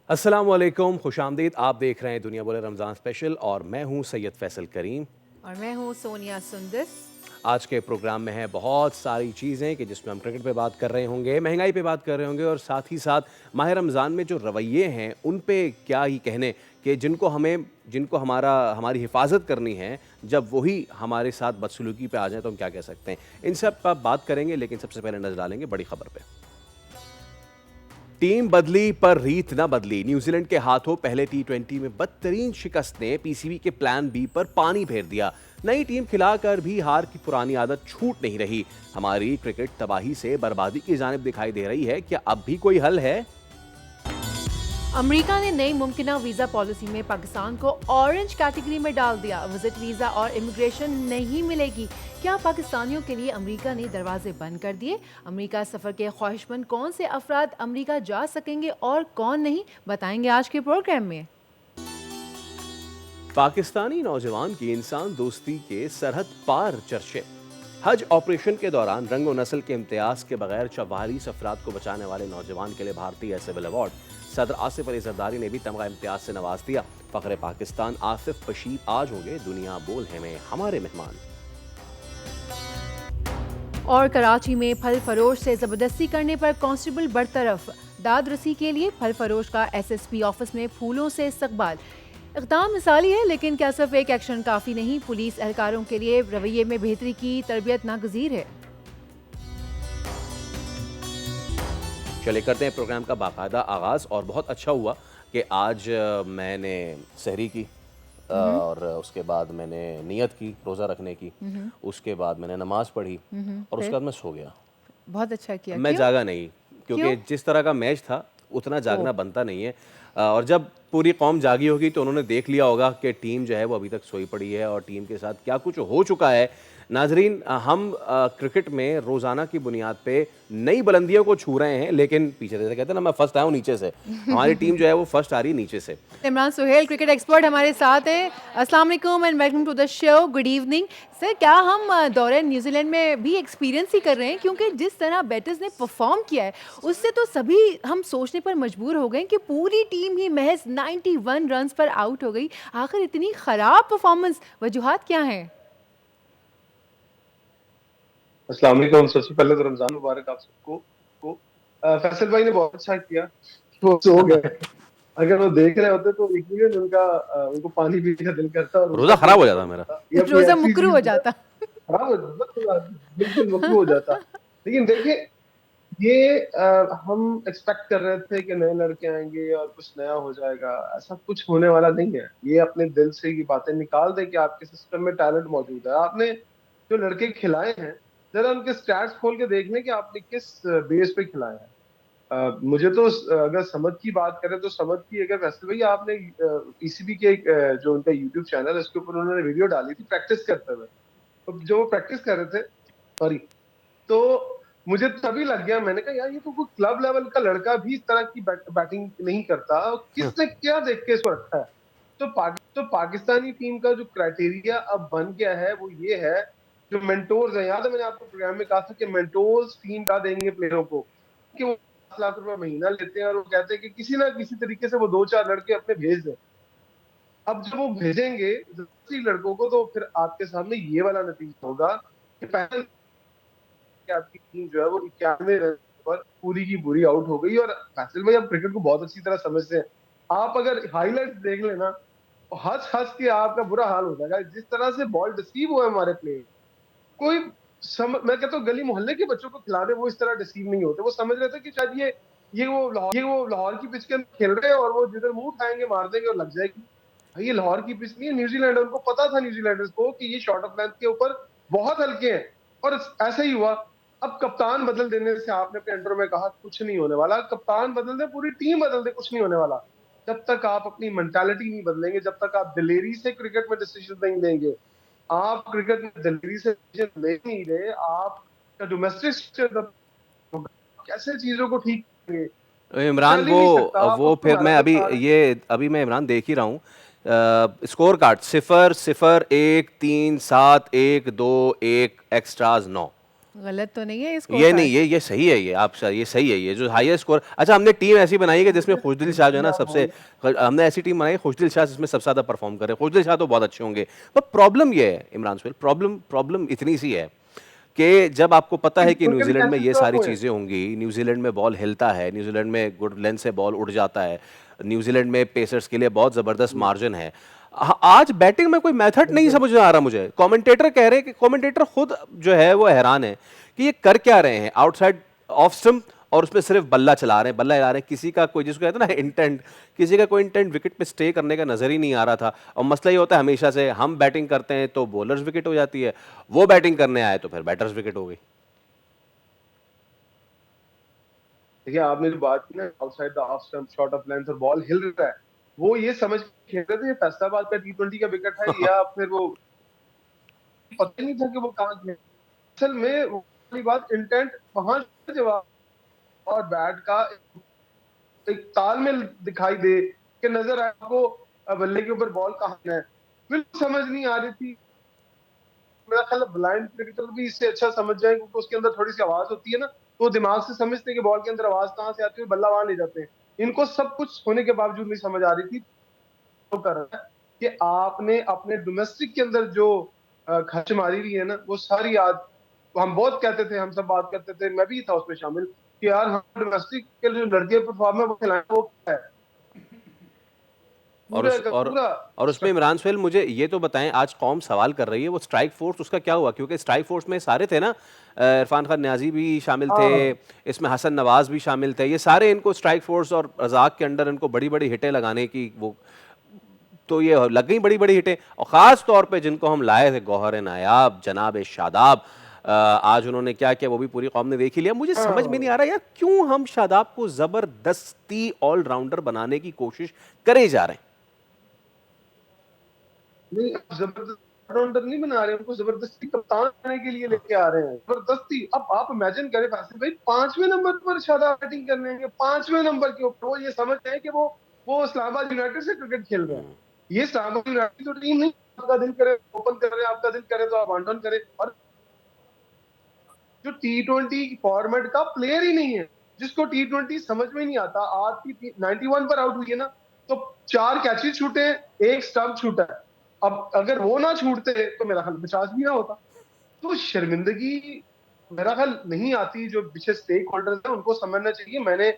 अस्सलामुअलैकुम, खुशामदीद। आप देख रहे हैं दुनिया बोले रमज़ान स्पेशल और मैं हूं सैयद फैसल करीम। और मैं हूँ सोनिया सुंदस। आज के प्रोग्राम में है बहुत सारी चीज़ें कि जिसमें हम क्रिकेट पे बात कर रहे होंगे, महंगाई पे बात कर रहे होंगे और साथ ही साथ माह रमज़ान में जो रवैये हैं उन पे क्या ही कहने कि जिनको हमारी हिफाजत करनी है, जब वही हमारे साथ बदसलूकी पे आ जाएँ तो हम क्या कह सकते हैं। इन सब पर बात करेंगे, लेकिन सबसे पहले नज़र डालेंगे बड़ी खबर पे। टीम बदली पर रीत न बदली। न्यूजीलैंड के हाथों पहले टी20 में बदतरीन शिकस्त ने पीसीबी के प्लान बी पर पानी फेर दिया। नई टीम खिलाकर भी हार की पुरानी आदत छूट नहीं रही। हमारी क्रिकेट तबाही से बर्बादी की जानिब दिखाई दे रही है। क्या अब भी कोई हल है? अमेरिका ने नई मुमकिना वीजा पॉलिसी में पाकिस्तान को ऑरेंज कैटेगरी में डाल दिया। विजिट वीजा और इमिग्रेशन नहीं मिलेगी। क्या पाकिस्तानियों के लिए अमेरिका ने दरवाजे बंद कर दिए? अमेरिका सफर के ख्वाहिशमंद कौन से अफराद अमेरिका जा सकेंगे और कौन नहीं, बताएंगे आज के प्रोग्राम में। पाकिस्तानी नौजवान की इंसान दोस्ती के सरहद पार चर्चे। हज ऑपरेशन के दौरान रंग और नस्ल के इम्तियाज के बगैर 44 अफराद को बचाने वाले नौजवान के लिए भारतीय सिविल अवार्ड। सदर आसिफ अली जरदारी ने भी तमगा इम्तियाज से नवाज दिया। फखरे पाकिस्तान आसिफ बशीर आज होंगे दुनिया बोल है में हमारे मेहमान। और कराची में फल फरोश से जबरदस्ती करने पर कांस्टेबल बरतरफ। दाद रसी के लिए फल फरोश का एसएसपी ऑफिस में फूलों से इस्तकबाल। इक़दाम मिसाली है, लेकिन क्या सिर्फ एक एक्शन काफ़ी नहीं? पुलिस एहलकारों के लिए रवैये में बेहतरी की तरबियत नागजीर है। चले करते हैं प्रोग्राम का बाकायदा आगाज़। और बहुत अच्छा हुआ कि आज मैंने सहरी की और उसके बाद मैंने नियत की रोज़ा रखने की। उसके बाद मैंने नमाज़ पढ़ी और उसके फिर बाद मैं सो गया। बहुत अच्छा किया। मैं क्यों? जागा नहीं, क्योंकि क्यों? जिस तरह का मैच था उतना ओ, जागना बनता नहीं है। और जब पूरी कौम जागी होगी तो उन्होंने देख लिया होगा कि टीम जो है वो अभी तक सोई पड़ी है और टीम के साथ क्या कुछ हो चुका है। नाजरीन, हम क्रिकेट में रोज़ाना की बुनियाद पे नई बुलंदियों को छू रहे हैं, लेकिन पीछे जैसे कहते हैं ना, मैं फर्स्ट आया हूँ नीचे से। हमारी टीम जो है वो फर्स्ट आ रही है नीचे से। इमरान सुहेल क्रिकेट एक्सपर्ट हमारे साथ हैं। अस्सलाम वालेकुम and welcome to the show. Good evening sir. क्या हम दौरे न्यूजीलैंड में भी एक्सपीरियंस ही कर रहे हैं? क्योंकि जिस तरह बैटर्स ने परफॉर्म किया है उससे तो सभी हम सोचने पर मजबूर हो गए कि पूरी टीम ही महज 91 रन्स पर आउट हो गई। आखिर इतनी खराब परफॉर्मेंस, वजूहात क्या हैं? अस्सलाम वालेकुम। सबसे पहले तो रमजान मुबारक आप सबको को फैसल भाई ने बहुत अच्छा किया कि वो सो गए। अगर वो देख रहे होते तो यकीनन उनको पानी पीने का दिल करता और रोज़ा रोजा ख़राब हो टूटता जाता उनका। मेरा। ये कोई रोजा ऐसी मुकरू चीज हो है, जाता। खराब हो जाता, बिल्कुल मकरू हो जाता। लेकिन देखिए, ये हम एक्सपेक्ट कर रहे थे कि नए लड़के आएंगे और कुछ नया हो जाएगा। ऐसा कुछ होने वाला नहीं है। ये अपने दिल से ये बातें निकाल दे कि आपके सिस्टम में टैलेंट मौजूद है। आपने जो लड़के खिलाए हैं, जरा उनके स्टैट्स खोल के देख लें कि आपने किस बेस पे खिलाए हैं। मुझे तो अगर समझ की बात करें तो समझ की, अगर वैसे भाई आपने पीसीबी के जो उनका यूट्यूब चैनल है उसके ऊपर उन्होंने वीडियो डाली थी प्रैक्टिस करते हुए। तो जो वो प्रैक्टिस कर रहे थे, सॉरी, तो मुझे तभी लग गया, मैंने कहा यार ये तो कोई क्लब लेवल का लड़का भी इस तरह की बैटिंग नहीं करता। किसने क्या देख के इसको रखा है? तो पाकिस्तानी टीम का जो क्राइटेरिया अब बन गया है वो ये है, जो मेंटोर्स है। याद है मैंने आपको प्रोग्राम में कहा था कि मेंटोर्स टीम का देंगे प्लेयरों को, कि वो 5 लाख रुपए महीना लेते हैं और वो कहते हैं कि किसी ना किसी तरीके से वो 2-4 लड़के अपने भेज दें। अब जब वो भेजेंगे 80 लड़कों को, तो फिर आपके सामने ये वाला नतीजा होगा कि पहले कि आपकी टीम जो है वो 91 रन पर पूरी की पूरी आउट हो गई। और फैसल भाई आप क्रिकेट को बहुत अच्छी तरह समझते हैं। आप अगर हाईलाइट देख लेना तो हंस हंस के आपका बुरा हाल हो जाएगा। जिस तरह से बॉल डिसीव हुआ है हमारे प्लेयर, कोई मैं कहता हूँ गली मोहल्ले के बच्चों को खिला दे वो इस तरह डिसीव नहीं होते। वो समझ रहे थे कि शायद ये वो लाहौर की पिच के अंदर खेल रहे हैं और वो जिधर मुंह उठाएंगे मार देंगे और लग जाएगी। भाई ये लाहौर की पिच नहीं है, न्यूजीलैंड है। उनको पता था न्यूजीलैंडर्स को कि ये शॉर्ट ऑफ लेंथ के ऊपर बहुत हल्के हैं। और ऐसा ही हुआ। अब कप्तान बदल देने से, आपने अपने इंटरव्यू में कहा कुछ नहीं होने वाला। कप्तान बदल दे, पूरी टीम बदल दे, कुछ नहीं होने वाला। जब तक आप अपनी मेंटालिटी नहीं बदलेंगे, जब तक आप दिलेरी से क्रिकेट में डिसीजन नहीं देंगे, आप क्रिकेट में दिलेरी से डिसीजन ले नहीं रहे, आप डोमेस्टिक स्ट्रक्चर कैसे चीजों को ठीक करेंगे? इमरान, चल ही नहीं सकता। आप वो उसको फिर मैं हालात अभी आ रहे हैं। ये अभी मैं इमरान देख ही रहा हूँ। Score card 0-0-1-3-7-1-2-1 extras 9। गलत तो नहीं है इसको? ये नहीं, ये सही है, ये आप सर, ये सही है, ये जो हाईएस्ट स्कोर। अच्छा, हमने टीम ऐसी बनाई है जिसमें खुशदिल शाह जो है ना सबसे, हमने ऐसी टीम बनाई है खुशदिल शाह जिसमें सबसे ज्यादा परफॉर्म करे। खुशदिल शाह तो बहुत अच्छे होंगे, पर प्रॉब्लम ये है इमरान सुहेल, प्रॉब्लम इतनी सी है कि जब आपको पता है कि न्यूजीलैंड में ये सारी चीज़ें होंगी, न्यूजीलैंड में बॉल हिलता है, न्यूजीलैंड में गुड लेंथ से बॉल उड़ जाता है, न्यूजीलैंड में पेसर्स के लिए बहुत ज़बरदस्त मार्जिन है, आज बैटिंग में कोई मेथड नहीं समझ में आ रहा मुझे। कमेंटेटर कह रहे हैं कि कमेंटेटर खुद जो है वो हैरान है कि ये कर क्या रहे हैं आउटसाइड ऑफ स्टंप, और उसमें सिर्फ बल्ला चला रहे हैं, बल्ला हिला रहे हैं। किसी का कोई, जिसको कहते हैं ना इंटेंट, किसी का कोई इंटेंट विकेट पे स्टे करने का नजर ही नहीं आ रहा था। और मसला ये होता है हमेशा से, हम बैटिंग करते हैं तो बॉलर्स विकेट हो जाती है, वो बैटिंग करने आए तो फिर बैटर्स विकेट हो गई। देखिए, आपने जो बात की ना outside the off stump, short of length और बॉल हिल रहा है, वो ये समझ के खेल रहे थे ये फैसलाबाद का टी20 का विकेट है या फिर वो पता ही नहीं था कि वो कहाँ गया। असल में वो वाली बात, इंटेंट वहां से जवाब और बैट का एक तालमेल दिखाई दे कि नजर आए आपको बल्ले के ऊपर बॉल कहाँ है, बिल्कुल समझ नहीं आ रही थी। मेरा ख्याल ब्लाइंड क्रिकेटर भी इससे अच्छा समझ जाए, क्योंकि उसके अंदर थोड़ी सी आवाज होती है ना, तो वो दिमाग से समझते हैं कि बॉल के अंदर आवाज कहाँ से आती है, बल्ला वहां ले जाते हैं। इनको सब कुछ होने के बावजूद नहीं समझ आ रही थी। तो कर रहा है कि आपने अपने डोमेस्टिक के अंदर जो खर्च मारी हुई है ना, वो सारी याद, हम बहुत कहते थे, हम सब बात करते थे, मैं भी था उसमें शामिल, कि यार हम डोमेस्टिक के जो लड़के परफॉर्म है वो खिलाएं, वो क्या है और पूरा उस का पूरा। और उसमें इमरान सुहेल मुझे ये तो बताएं, आज कौम सवाल कर रही है वो स्ट्राइक फोर्स, उसका क्या हुआ? क्योंकि स्ट्राइक फोर्स में सारे थे ना, इरफान खान न्याजी भी शामिल थे, हाँ, इसमें हसन नवाज भी शामिल थे, ये सारे इनको स्ट्राइक फोर्स और रजाक के अंडर इनको बड़ी बड़ी हिटें लगाने की वो, तो ये लग गई बड़ी बड़ी हिटें। और ख़ास तौर पे जिनको हम लाए थे, गौहर नायाब, जनाब शादाब, आज उन्होंने क्या किया वो भी पूरी कौम ने देख ही लिया। मुझे समझ में नहीं आ रहा यार, क्यों हम शादाब को ज़बरदस्ती ऑलराउंडर बनाने की कोशिश करे जा रहे हैं? नहीं, जबरदस्ती ऑलराउंडर नहीं बना रहे, उनको जबरदस्ती कप्तान बनाने के लिए लेके आ रहे हैं, जबरदस्ती। अब आप इमेजिन करें फैसल भाई, 5वें नंबर पर शादाब बैटिंग करने हैं, 5वें नंबर के ऊपर वो ये समझ रहे हैं कि वो इस्लामाबाद यूनाइटेड से क्रिकेट खेल रहे हैं। ये इस्लामाबाद यूनाइटेड तो टीम नहीं, आपका दिल करे ओपन करे, आपका दिल करे तो आप वन डाउन करे, और जो टी20 फॉर्मेट का प्लेयर ही नहीं है, जिसको टी20 समझ में नहीं आता। आज की 91 पर आउट हुई है ना, तो 4 कैचेज छूटे हैं, 1 स्टंप छूटा है। अब अगर वो ना छूटते तो मेरा ख्याल 50 भी ना होता। तो शर्मिंदगी मेरा ख्याल नहीं आती, जो पीछे स्टेक होल्डर्स हैं उनको समझना चाहिए। मैंने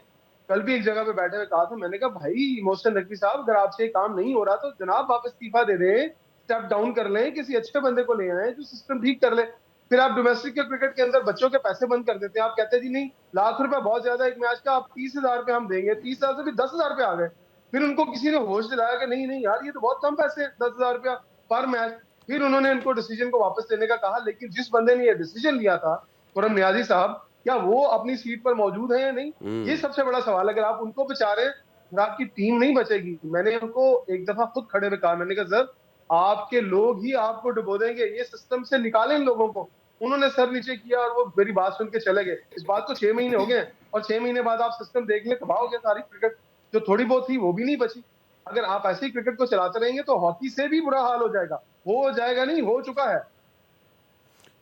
कल भी एक जगह पे बैठे हुए कहा था, मैंने कहा भाई मोहसिन नकवी साहब, अगर आपसे काम नहीं हो रहा तो जनाब वापस इस्तीफा दे दें, स्टेप डाउन कर लें, किसी अच्छे बंदे को ले आए जो सिस्टम ठीक कर ले। फिर आप डोमेस्टिक के क्रिकेट के अंदर बच्चों के पैसे बंद कर देते हैं। आप कहते हैं जी नहीं, ₹1,00,000 बहुत ज्यादा एक मैच का, आप 30,000 पे हम देंगे, 30,000 से भी 10,000 पे आ गए। फिर उनको किसी ने होश दिलाया कि नहीं नहीं यार, ये तो बहुत कम पैसे, ₹10,000 पर मैच। फिर उन्होंने इनको डिसीजन को वापस लेने का कहा, लेकिन जिस बंदे ने ये डिसीजन लिया था, खुरम नियाजी साहब, क्या वो अपनी सीट पर मौजूद है या नहीं, ये सबसे बड़ा सवाल। अगर आप उनको बेचारे, फिर आपकी टीम नहीं बचेगी। मैंने उनको एक दफा खुद खड़े में कहा, मैंने कहा सर, आपके लोग ही आपको डुबो देंगे, ये सिस्टम से निकालें इन लोगों को। उन्होंने सर नीचे किया और वो मेरी बात सुन के चले गए। इस बात को 6 महीने हो गए, और 6 महीने बाद आप सिस्टम देख लें, तबाह हो गया सारी क्रिकेट, जो थोड़ी बहुत थी वो भी नहीं बची। अगर आप ऐसे ही क्रिकेट को चलाते रहेंगे तो हॉकी से भी बुरा हाल हो जाएगा। हो जाएगा नहीं, हो चुका है।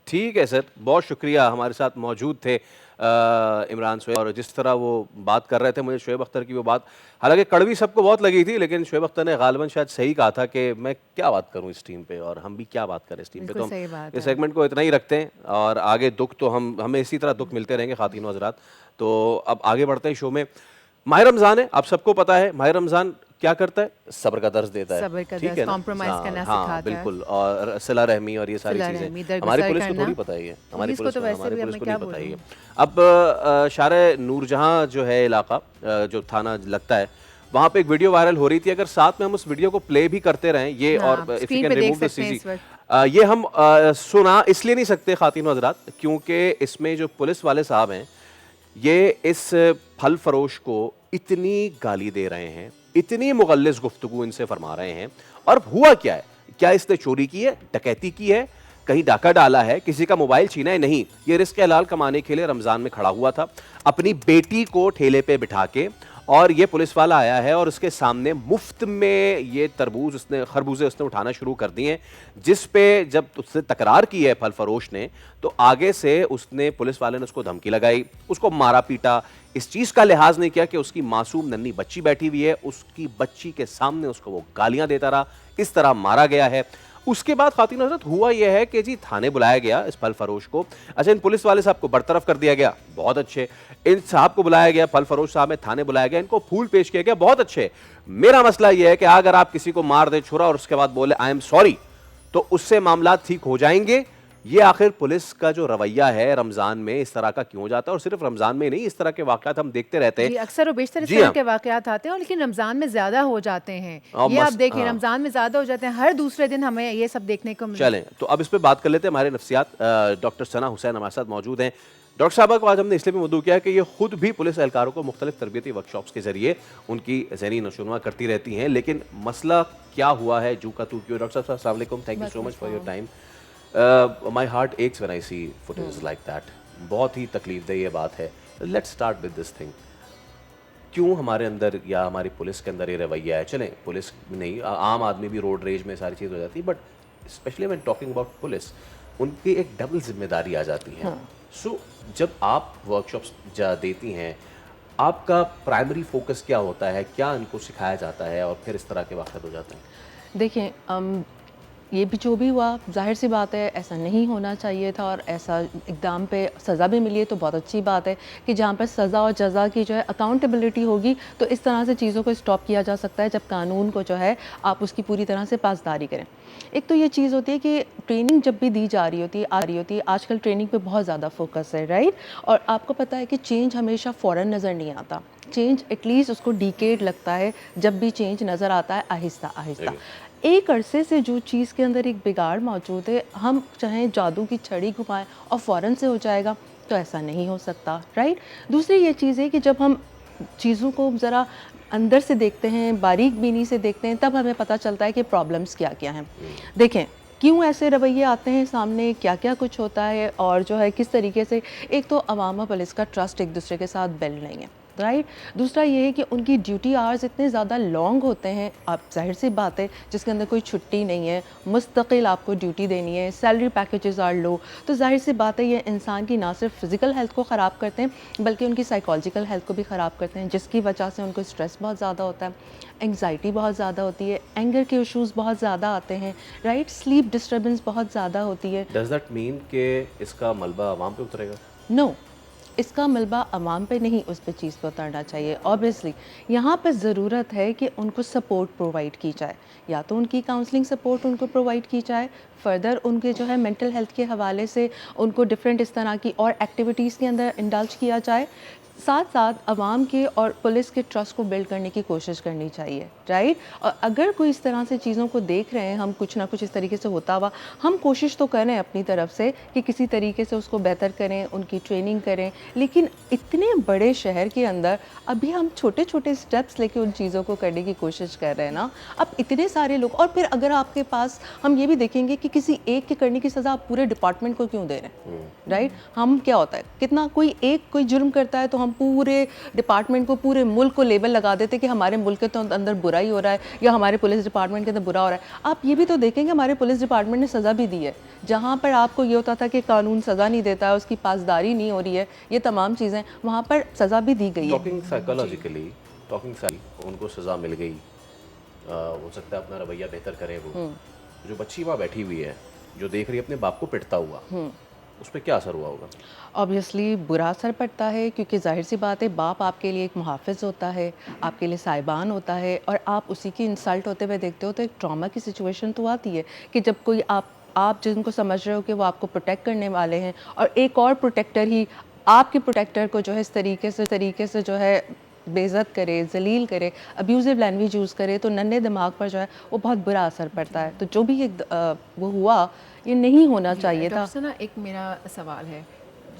ठीक है सर, बहुत शुक्रिया, हमारे साथ मौजूद थे इमरान सुहेल, और जिस तरह वो बात कर रहे थे, मुझे शोएब अख्तर की वो बात हालांकि कड़वी सबको बहुत लगी थी, लेकिन शोएब अख्तर ने गालिबन शायद सही कहा था कि मैं क्या बात करूं इस टीम पे, और हम भी क्या बात करें इस टीम पे। तो हम इस सेगमेंट को इतना ही रखते हैं, और आगे दुख तो हमें इसी तरह दुख मिलते रहेंगे ख़ातिन व हज़रात। तो अब आगे बढ़ते हैं शो में। माह रमज़ान है, आप सबको पता है माह रमज़ान क्या करता है, सब्र का दर्स देता है, सब्र का ठीक दर्स, है ना? कॉम्प्रोमाइज करना हाँ सिखाता है। बिल्कुल, और सिला रहमी और ये सारी सिला रहमी, चीज़ें दरगुजर हमारी पुलिस को करना। थोड़ी पता ही है, हमारी पुलिस को तो वैसे भी अब मैं को क्या नहीं पता ही है। बोलूं। अब शारे नूरजहां जो है इलाका, जो थाना लगता है, वहाँ पे एक वीडियो वायरल हो रही थी। अगर साथ में हम उस वीडियो को प्ले भी करते रहें, ये हाँ, और if you screen can pay देख रिमूव द सकते हैं इस सीसी, वक्त। ये हम सुना इसलिए नहीं सकते खातिन व हज़रात, क्योंकि इसमें जो पुलिस वाले साहब हैं, ये इस फल फरोश को इतनी गाली दे रहे हैं, इतनी मुगल्लिस गुफ्तगू इनसे फरमा रहे हैं। और हुआ क्या है, क्या इसने चोरी की है, डकैती की है, कहीं डाका डाला है, किसी का मोबाइल छीना है? नहीं, ये रिस्क हलाल कमाने के लिए रमज़ान में खड़ा हुआ था, अपनी बेटी को ठेले पे बिठा के और ये पुलिस वाला आया है और उसके सामने मुफ्त में ये तरबूज उसने खरबूजे उसने उठाना शुरू कर दिए हैं, जिस पे जब उससे तकरार की है फल फरोश ने, तो आगे से उसने पुलिस वाले ने उसको धमकी लगाई, उसको मारा पीटा, इस चीज़ का लिहाज नहीं किया कि उसकी मासूम नन्ही बच्ची बैठी हुई है, उसकी बच्ची के सामने उसको वो गालियां देता रहा, इस तरह मारा गया है। उसके बाद खातिन हज़रत हुआ यह है कि जी थाने बुलाया गया इस फल फरोश को। अच्छा, इन पुलिस वाले साहब को बरतरफ कर दिया गया, बहुत अच्छे। इन साहब को बुलाया गया, फल फरोश साहब में थाने बुलाया गया, इनको फूल पेश किया गया, बहुत अच्छे। मेरा मसला यह है कि अगर आप किसी को मार दे छुरा और उसके बाद बोले आई एम सॉरी, तो उससे मामला ठीक हो जाएंगे। ये आखिर पुलिस का जो रवैया है रमजान में इस तरह का क्यों जाता है? और सिर्फ रमजान में नहीं, इस तरह के वाकयात हम देखते रहते जी, हैं। अक्सर और बेशतर इस जी तरह हाँ। के वाकयात आते हैं, और लेकिन रमज़ान में ज़्यादा हो जाते हैं। और ये आप मस्त देखें, हाँ। रमज़ान में ज़्यादा हो जाते हैं, हर दूसरे दिन हमें ये सब देखने को मिलता है। चलें, तो अब इस पे बात कर लेते हैं। हमारे नफ्सियात डॉक्टर सना हुसैन हमारे साथ मौजूद हैं। डॉक्टर साहबा को आज हमने इसलिए भी मदऊ किया है कि ये खुद भी पुलिस एहलकारों को मुख्तलिफ तरबियती वर्कशॉप्स के जरिए उनकी ज़हनी नशोनुमा करती रहती हैं। लेकिन मसला क्या हुआ है, जू का तू क्यों? डॉक्टर साहब अस्सलाम वालेकुम, thank you so much for your time. My heart aches when I see footage like that. बहुत ही तकलीफदेह ये बात है। Let's start with this thing. क्यों हमारे अंदर या हमारी पुलिस के अंदर ये रवैया है? चलें, पुलिस नहीं, आम आदमी भी रोड रेज में सारी चीज़ हो जाती है, but specially when talking about police, उनकी एक डबल जिम्मेदारी आ जाती है। सो जब आप वर्कशॉप्स देती हैं, आपका प्राइमरी फोकस क्या होता है? क्या इनको सिखाया जाता है और फिर इस तरह के वाक़यात हो जाते हैं? देखिए, ये भी जो भी हुआ, ज़ाहिर सी बात है ऐसा नहीं होना चाहिए था, और ऐसा इक़दाम पे सज़ा भी मिली है तो बहुत अच्छी बात है कि जहाँ पर सज़ा और जज़ा की जो है अकाउंटेबिलिटी होगी, तो इस तरह से चीज़ों को स्टॉप किया जा सकता है जब कानून को जो है आप उसकी पूरी तरह से पासदारी करें। एक तो ये चीज़ होती है कि ट्रेनिंग जब भी दी जा रही होती है, आजकल ट्रेनिंग पे बहुत ज़्यादा फोकस है, राइट? और आपको पता है कि चेंज हमेशा फ़ौरन नज़र नहीं आता, चेंज एटलीस्ट उसको डिकेड लगता है। जब भी चेंज नज़र आता है आहिस्ता आहिस्ता, एक अरसे से जो चीज़ के अंदर एक बिगाड़ मौजूद है, हम चाहे जादू की छड़ी घुमाएं और फ़ौरन से हो जाएगा, तो ऐसा नहीं हो सकता, राइट? दूसरी ये चीज़ है कि जब हम चीज़ों को ज़रा अंदर से देखते हैं, बारीक बीनी से देखते हैं, तब हमें पता चलता है कि प्रॉब्लम्स क्या क्या हैं। देखें, क्यों ऐसे रवैये आते हैं सामने, क्या क्या कुछ होता है, और जो है किस तरीके से, एक तो अवाम और पुलिस का ट्रस्ट एक दूसरे के साथ बिल्ड नहीं है, राइट? दूसरा ये है कि उनकी ड्यूटी आवर्स इतने ज़्यादा लॉन्ग होते हैं, आप जाहिर सी बात है जिसके अंदर कोई छुट्टी नहीं है, मुस्तकिल आपको ड्यूटी देनी है, सैलरी पैकेजेस आर लो, तो जाहिर सी बात है ये इंसान की ना सिर्फ फिज़िकल हेल्थ को ख़राब करते हैं बल्कि उनकी साइकोलॉजिकल हेल्थ को भी ख़राब करते हैं, जिसकी वजह से उनको स्ट्रेस बहुत ज़्यादा होता है, एंग्जाइटी बहुत ज़्यादा होती है, एंगर के इशूज़ बहुत ज़्यादा आते हैं, राइट? स्लीप डिस्टर्बेंस बहुत ज़्यादा होती है। डज दैट मीन कि इसका मलबा आवाम पे उतरेगा? नो, इसका मलबा अवाम पे नहीं, उस पे चीज़ पे उतरना चाहिए। ऑब्वियसली यहाँ पर ज़रूरत है कि उनको सपोर्ट प्रोवाइड की जाए, या तो उनकी काउंसलिंग सपोर्ट उनको प्रोवाइड की जाए, फर्दर उनके जो है मेंटल हेल्थ के हवाले से उनको डिफरेंट इस तरह की और एक्टिविटीज़ के अंदर इंडल्ज किया जाए, साथ साथ अवाम के और पुलिस के ट्रस्ट को बिल्ड करने की कोशिश करनी चाहिए, राइट? और अगर कोई इस तरह से चीज़ों को देख रहे हैं, हम कुछ ना कुछ इस तरीके से होता हुआ, हम कोशिश तो करें अपनी तरफ से कि किसी तरीके से उसको बेहतर करें, उनकी ट्रेनिंग करें, लेकिन इतने बड़े शहर के अंदर अभी हम छोटे छोटे स्टेप्स लेके उन चीज़ों को करने की कोशिश कर रहे हैं ना। अब इतने सारे लोग, और फिर अगर आपके पास, हम ये भी देखेंगे कि किसी एक के करने की सज़ा आप पूरे डिपार्टमेंट को क्यों दे रहे हैं, राइट? हम क्या होता है, कितना कोई जुर्म करता है तो हम पूरे डिपार्टमेंट को, पूरे मुल्क को लेबल लगा देते कि हमारे मुल्क के तो अंदर बुरा ही हो रहा है, या हमारे पुलिस डिपार्टमेंट के अंदर बुरा हो रहा है। आप ये भी तो देखेंगे हमारे पुलिस डिपार्टमेंट ने सज़ा भी दी है, जहाँ पर आपको ये होता था कि कानून सज़ा नहीं देता है, उसकी पासदारी नहीं हो रही है, ये तमाम चीज़ें, वहाँ पर सज़ा भी दी गई है। टॉकिंग साइकोलॉजिकली, उनको सज़ा मिल गई, हो सकता है अपना रवैया बेहतर करें वो। जो बच्ची वहाँ बैठी हुई है, जो देख रही है अपने बाप को पिटता हुआ, उस पर क्या असर हुआ होगा? ऑब्वियसली बुरा असर पड़ता है, क्योंकि जाहिर सी बात है बाप आपके लिए एक मुहाफ़िज़ होता है, आपके लिए साहिबान होता है, और आप उसी की इंसल्ट होते हुए देखते हो, तो एक ट्रॉमा की सिचुएशन तो आती है कि जब कोई आप जिनको समझ रहे हो कि वो आपको प्रोटेक्ट करने वाले हैं, और एक और प्रोटेक्टर ही आपके प्रोटेक्टर को जो है इस तरीके से जो है बेइज्जत करे, जलील करे, अब्यूज़िव लैंग्वेज यूज़ करे, तो नन्हे दिमाग पर जो है वो बहुत बुरा असर पड़ता है। तो जो भी वो हुआ, ये नहीं होना चाहिए था। डॉक्टर ना, एक मेरा सवाल है,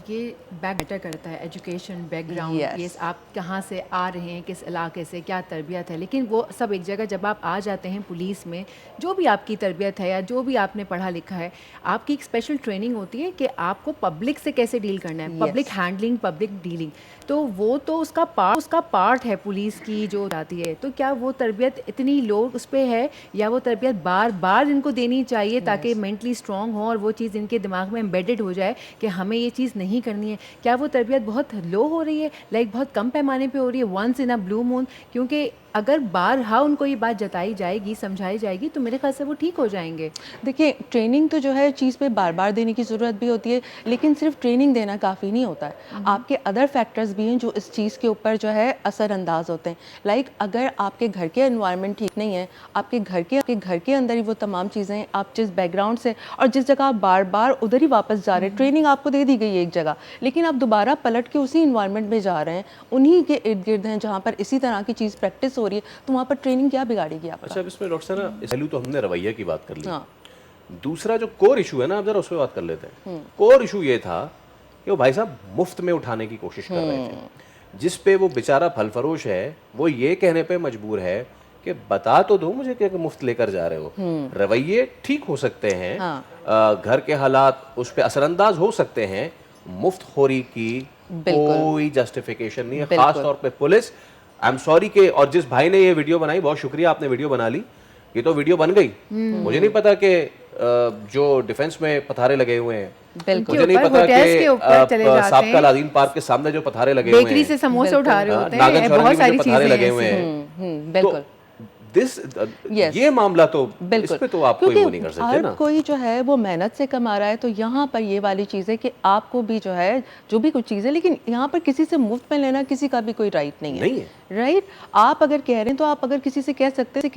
ये बैक मैटर करता है, एजुकेशन बैकग्राउंड, Yes. ये आप कहाँ से आ रहे हैं, किस इलाके से, क्या तरबियत है, लेकिन वो सब एक जगह जब आप आ जाते हैं पुलिस में, जो भी आपकी तरबियत है या जो भी आपने पढ़ा लिखा है, आपकी एक स्पेशल ट्रेनिंग होती है कि आपको पब्लिक से कैसे डील करना है, public Yes. Handling, public dealing, तो वो तो उसका पार्ट है पुलिस की जो जाती है। तो क्या वो तरबियत इतनी लोग उस पे है, या वो तरबियत बार बार इनको देनी चाहिए ताकि मेंटली स्ट्रांग हो और वो चीज़ इनके दिमाग में एम्बेडेड हो जाए कि हमें ये चीज़ नहीं करनी है? क्या वो तरबियत बहुत लो हो रही है, लाइक बहुत कम पैमाने पे हो रही है, once in a blue moon? क्योंकि अगर बारहा उनको ये बात जताई जाएगी, समझाई जाएगी, तो मेरे ख्याल से वो ठीक हो जाएंगे। देखिए, ट्रेनिंग तो जो है चीज़ पे बार बार देने की ज़रूरत भी होती है, लेकिन सिर्फ ट्रेनिंग देना काफ़ी नहीं होता है। आपके अदर फैक्टर्स भी हैं जो इस चीज़ के ऊपर जो है असरअंदाज होते हैं। लाइक अगर आपके घर के एनवायरनमेंट ठीक नहीं है, आपके घर के अंदर ही वो तमाम चीज़ें, आप जिस बैकग्राउंड से और जिस जगह आप बार बार उधर ही वापस जा रहे हैं, ट्रेनिंग आपको दे दी गई है एक जगह, लेकिन आप दोबारा पलट के उसी इन्वायरमेंट में जा रहे हैं, उन्हीं के इर्द गिर्द हैं जहाँ पर इसी तरह की चीज़ प्रैक्टिस हो रही है, तो वहाँ पर ट्रेनिंग क्या बिगाड़ेगी आपका? अच्छा, अब इसमें डॉक्टर साहब ना, इस पहलू तो हमने रवैये की बात कर ली, हाँ। दूसरा जो कोर इशू है ना, आप जरा उस पर बात कर लेते हैं। कोर इशू ये था कि वो भाई साहब मुफ्त में उठाने की कोशिश कर रहे थे, जिस पे वो बेचारा फल फरोश है, वो ये कहने पे मजबूर है कि बता तो दो मुझे कि मुफ्त लेकर जा रहे हो। रवैये ठीक हो सकते हैं, घर के हालात उस पर असरअंदाज हो सकते हैं, मुफ्त खोरी की कोई जस्टिफिकेशन नहीं है, खास तौर पे पुलिस। आई एम सॉरी के, और जिस भाई ने ये वीडियो बनाई, बहुत शुक्रिया, आपने वीडियो बना ली, ये तो वीडियो बन गई। मुझे नहीं पता कि जो डिफेंस में पथारे लगे हुए हैं, मुझे नहीं पता कि साबका लादीन पार्क के सामने जो पथारे लगे हुए हैं, बेकरी से समोसे उठा रहे होते हैं, नागन बहुत चौराहे में सारी जो पथारे चीजें लगे हुए ऐसी हैं, बिल्कुल। ये मामला तो बिल्कुल, इस पे तो आप कोई वो नहीं कर सकते हर ना। कोई जो है वो मेहनत से कमा रहा है, तो यहाँ पर ये वाली चीज़ है कि आपको भी जो है जो भी कुछ चीज़ है, लेकिन यहाँ पर किसी से मुफ्त में लेना किसी का भी कोई राइट नहीं है। राइट, आप अगर कह रहे हैं तो आप अगर किसी से कह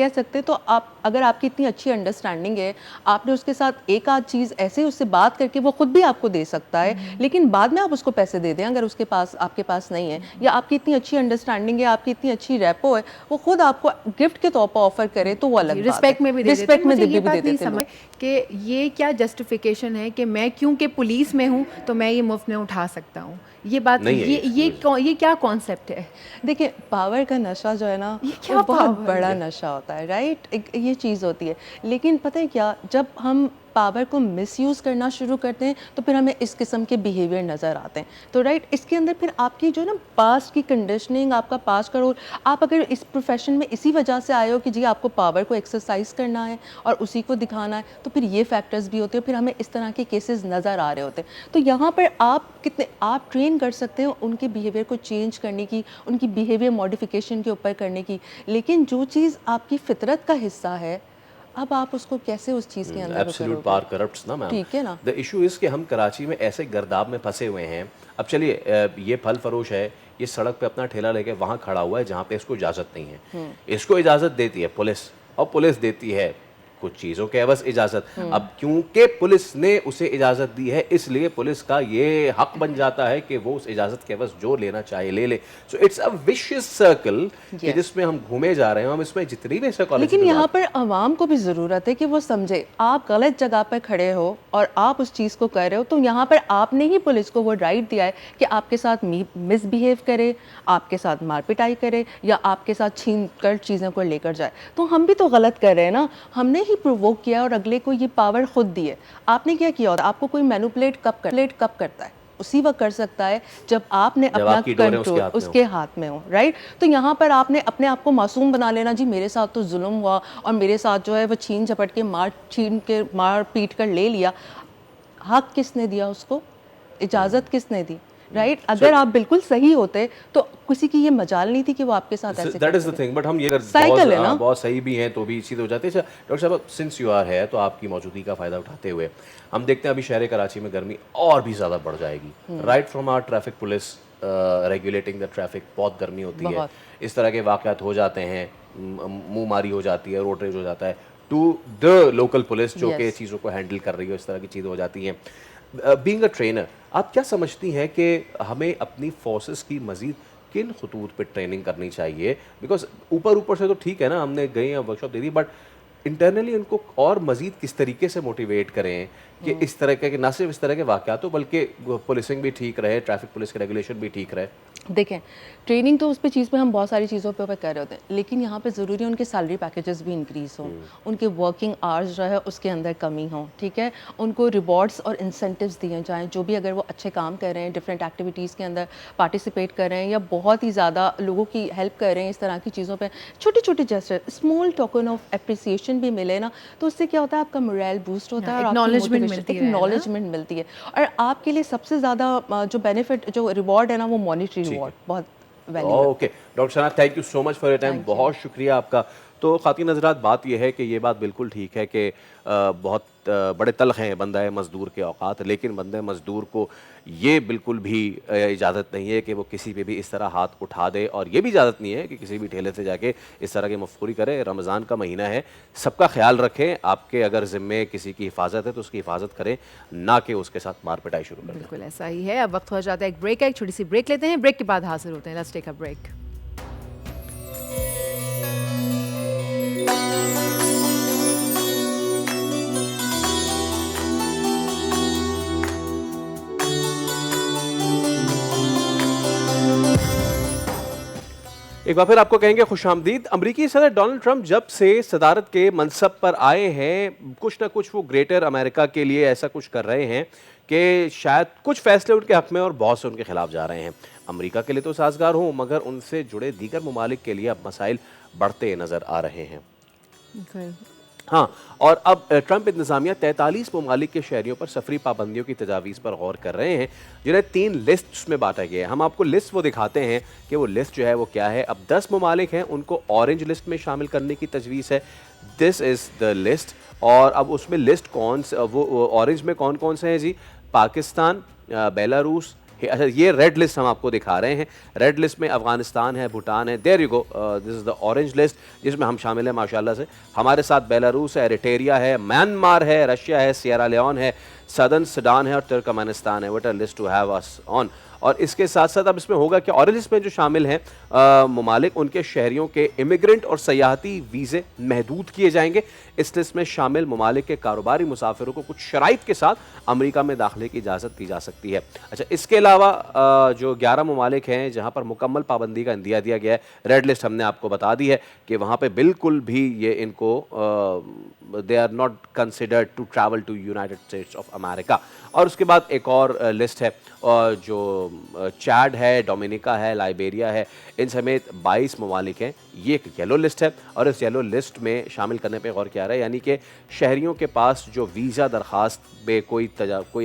सकते तो आप, अगर आपकी इतनी अच्छी अंडरस्टैंडिंग है, आपने उसके साथ एक आध चीज़ ऐसे उससे बात करके वो खुद भी आपको दे सकता है, लेकिन बाद में आप उसको पैसे दे दें अगर उसके पास, आपके पास नहीं है, या आपकी इतनी अच्छी अंडरस्टैंडिंग है, आपकी इतनी अच्छी रेपो है, वो खुद आपको गिफ्ट के तौर पर ऑफर करे तो वो अलग बात है। रिस्पेक्ट में भी दे देते हैं। रिस्पेक्ट में मुझे भी ये दे बात देते नहीं हैं लोग। समझ कि ये क्या जस्टिफिकेशन है कि मैं क्योंकि पुलिस में हूँ तो मैं ये मुफ्त में उठा सकता हूँ? ये बात नहीं है ये क्या कॉन्सेप्ट है? देखिए, पावर का नशा जो है ना, क्या वो बहुत power बड़ा नशा होता है, राइट? ये चीज़ होती है, लेकिन पता है क्या, जब हम पावर को मिसयूज़ करना शुरू करते हैं तो फिर हमें इस किस्म के बिहेवियर नज़र आते हैं। तो राइट, इसके अंदर फिर आपकी जो ना पास्ट की कंडीशनिंग, आपका पास्ट का रोल, आप अगर इस प्रोफेशन में इसी वजह से आए हो कि जी आपको पावर को एक्सरसाइज करना है और उसी को दिखाना है, तो फिर ये फैक्टर्स भी होते हैं, फिर हमें इस तरह के केसेस नज़र आ रहे होते हैं। तो यहाँ पर आप ट्रेन कर सकते हो उनके बिहेवियर को चेंज करने की, उनकी बिहेवियर मॉडिफिकेशन के ऊपर करने की, लेकिन जो चीज़ आपकी फितरत का हिस्सा है, अब आप उसको कैसे उस चीज़ के अंदर एब्सोल्यूट पावर करप्ट्स ना मैम। ठीक है ना। द इशू इज़ कि हम कराची में ऐसे गर्दाब में फंसे हुए हैं। अब चलिए, ये फल फरोश है, ये सड़क पे अपना ठेला लेके वहाँ खड़ा हुआ है जहाँ पे इसको इजाज़त नहीं है। इसको इजाज़त देती है पुलिस, और पुलिस देती है कुछ चीज़ों के एवज इजाज़त। अब क्योंकि पुलिस ने उसे इजाज़त दी है, इसलिए पुलिस का ये हक बन जाता है कि वो उस इजाज़त के एवज जो लेना चाहे ले ले। So it's a vicious circle कि जिसमें हम घूमे जा रहे हैं। हम इसमें जितनी भी साइकोलॉजी, लेकिन यहाँ पर आवाम को भी ज़रूरत है कि वो समझे, आप गलत जगह पर खड़े हो और आप उस चीज़ को कर रहे हो, तो यहाँ पर आपने ही पुलिस को वो राइट दिया है कि आपके साथ मिसबिहेव करे, आपके साथ मार पिटाई करे, या आपके साथ छीन कर चीज़ों को लेकर जाए। तो हम भी तो गलत कर रहे हैं ना, हमने ही प्रोवोक किया और अगले को ये पावर खुद दी है। आपने क्या किया होता? आपको कोई मैनिपुलेट कब करता है? उसी वक्त कर सकता है जब आपने अपना कंट्रोल उसके हाथ में हो, राइट? तो यहाँ पर आपने अपने आप को मासूम बना लेना, जी मेरे साथ तो जुल्म हुआ और मेरे साथ जो है वो छीन झपट के मार पीट कर ले लिया। हक किसने दिया उसको? इजाज़त किसने दी? राइट, अगर आप बिल्कुल सही होते तो किसी की ये मजाल नहीं थी कि वो आपके साथ ऐसे that is the thing. But हम ये साइकिल है ना, बहुत सही भी हैं तो भी चीज़ हो जाती है। डॉक्टर साहब, सिंस यू आर है, तो आपकी मौजूदगी का फ़ायदा उठाते हुए हम देखते हैं अभी शहर कराची में गर्मी और भी ज़्यादा बढ़ जाएगी। Right from our traffic police regulating the traffic, बहुत गर्मी होती है, इस तरह के वाक़यात हो जाते हैं, मुँह मारी हो जाती है, रोड रेज हो जाता है, टू द लोकल पुलिस जो कि चीज़ों को हैंडल कर रही हो, इस तरह की चीज़ें हो जाती हैं। बीइंग अ ट्रेनर, आप क्या समझती हैं कि हमें अपनी फोर्सेस की मज़ीद किन खतूत पे ट्रेनिंग करनी चाहिए? बिकॉज ऊपर से तो ठीक है ना, हमने गए हैं workshop they the, but internally उनको और मज़ीद किस तरीके से मोटिवेट करें कि इस तरह के, ना सिर्फ इस तरह के वाक़यात हो बल्कि पुलिसिंग भी ठीक रहे, ट्रैफिक पुलिस के रेगुलेशन भी ठीक रहे? देखें, ट्रेनिंग तो उस पे चीज़ पे हम बहुत सारी चीज़ों पे कर रहे होते हैं, लेकिन यहाँ पे ज़रूरी है उनके सैलरी पैकेजेस भी इंक्रीज़ हों, उनके वर्किंग आवर्स जो है उसके अंदर कमी हो, ठीक है? उनको रिवॉर्ड्स और इंसेंटिव्स दिए जाएँ, जो भी अगर वो अच्छे काम कर रहे हैं, डिफरेंट एक्टिविटीज़ के अंदर पार्टिसिपेट कर रहे हैं या बहुत ही ज़्यादा लोगों की हेल्प कर रहे हैं, इस तरह की चीज़ों पे छोटे-छोटे gesture, small token of appreciation भी मिले ना, तो उससे क्या होता है, आपका मोरल बूस्ट होता है और आपकी एक्नॉलेजमेंट मोटिवेशन, मिलती एक है ना? एक्नॉलेजमेंट मिलती है। और आपके लिए सबसे ज़्यादा जो बेनिफिट, जो रिवॉर्ड है ना, वो मॉनेटरी ठीक है। रिवॉर्ड बहुत वैल्यू है। Okay doctor Sana, thank you so much for your time, thank you. बहुत शुक्रिया आपका। तो ख़ातिन हज़रात, बात यह है कि ये बात बिल्कुल ठीक है कि बहुत बड़े तल्ख़ हैं बंदा मज़दूर के औक़ात, लेकिन बंदे मज़दूर को ये बिल्कुल भी इजाज़त नहीं है कि वो किसी पे भी इस तरह हाथ उठा दे, और ये भी इजाज़त नहीं है कि किसी भी ठेले से जाके इस तरह की मफ़ख़ूरी करे। रमज़ान का महीना है, सबका ख्याल रखें। आपके अगर ज़िम्मे किसी की हिफाजत है तो उसकी हिफाजत करें, ना कि उसके साथ मार पिटाई शुरू कर दें। बिल्कुल ऐसा ही है। अब वक्त हो जाता है एक ब्रेक का, एक छोटी सी ब्रेक लेते हैं, ब्रेक के बाद हाजिर होते हैं। Let's take a break. एक बार फिर आपको कहेंगे खुशामदीद। अमरीकी सदर डोनाल्ड ट्रंप जब से सदारत के मनसब पर आए हैं, कुछ ना कुछ वो ग्रेटर अमेरिका के लिए ऐसा कुछ कर रहे हैं कि शायद कुछ फैसले उनके हक में और बहुत से उनके खिलाफ जा रहे हैं। अमरीका के लिए तो साजगार हों, मगर उनसे जुड़े दीगर ममालिक के लिए अब मसाइल बढ़ते नज़र आ रहे हैं। हाँ, और अब ट्रंप इंतज़ामिया 43 ममालिक के शहरियों पर सफरी पाबंदियों की तजावीज़ पर गौर कर रहे हैं, जिन्हें 3 लिस्ट्स में बांटा गया है। हम आपको लिस्ट वो दिखाते हैं कि वो लिस्ट जो है वो क्या है। अब 10 ममालिक हैं, उनको ऑरेंज लिस्ट में शामिल करने की तजवीज़ है। This is the list. और अब उसमें लिस्ट वो ऑरेंज में कौन कौन से हैं जी? पाकिस्तान, बेलारूस। अच्छा, ये रेड लिस्ट हम आपको दिखा रहे हैं। रेड लिस्ट में अफगानिस्तान है, भूटान है। There you go, this is the orange list जिसमें हम शामिल हैं माशाल्लाह से। हमारे साथ बेलारूस है, एरिट्रिया है, म्यांमार है, रशिया है, सियरा लियोन है, सदर्न सूडान है और तुर्कमेनिस्तान है। What a list to have us on. और इसके साथ साथ अब इसमें होगा कि ऑरेंज लिस्ट में जो शामिल हैं ममालिक, उनके शहरियों के इमिग्रेंट और सयाहती वीज़े महदूद किए जाएंगे। इस लिस्ट में शामिल ममालिक के कारोबारी मुसाफिरों को कुछ शराइत के साथ अमेरिका में दाखिले की इजाज़त दी जा सकती है। अच्छा, इसके अलावा जो 11 ममालिक हैं जहाँ पर मुकम्मल पाबंदी का इंदिया दिया गया है, रेड लिस्ट हमने आपको बता दी है कि वहाँ पे बिल्कुल भी ये इनको they are not considered to travel to United States of America. और उसके बाद एक और लिस्ट है जो चैड है, डोमिनिका है, लाइबेरिया है, इन समेत 22 ममालिक हैं। ये एक येलो लिस्ट है और इस येलो लिस्ट में शामिल करने पे गौर किया रहा है, यानी कि शहरियों के पास जो वीज़ा दरख्वास्त पे कोई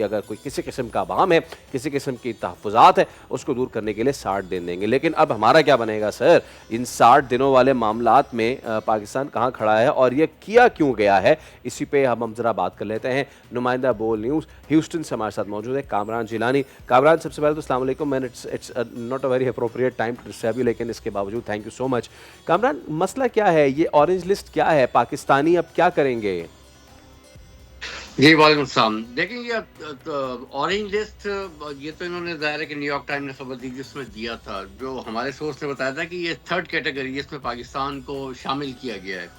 अगर कोई किसी किस्म का अवाम है, किसी किस्म की तहफ़्फ़ुज़ात है, उसको दूर करने के लिए 60 दिन देंगे। लेकिन अब हमारा क्या बनेगा सर? इन 60 दिनों वाले मामलात में पाकिस्तान कहाँ खड़ा है और ये किया क्यों गया है? इसी पे हम ज़रा बात कर लेते हैं। नुमाइंदा बोल न्यूज़ ह्यूस्टन से हमारे साथ मौजूद है कामरान जिलानी। कामरान, सबसे पहले तो अस्सलाम वालेकुम। Man it's not a very appropriate time to disturb you, लेकिन इसके बावजूद thank you so much. Kamran, मसला क्या है? ये ऑरेंज लिस्ट क्या है? पाकिस्तानी अब क्या करेंगे? जी वालेकुम सलाम। देखें, ये ऑरेंज लिस्ट, ये तो इन्होंने ज़ाहिर है कि न्यूयॉर्क टाइम ने खबर दी थी, उसमें दिया था। जो हमारे सोर्स ने बताया था कि ये थर्ड कैटेगरी है, इसमें पाकिस्तान को शामिल किया गया है।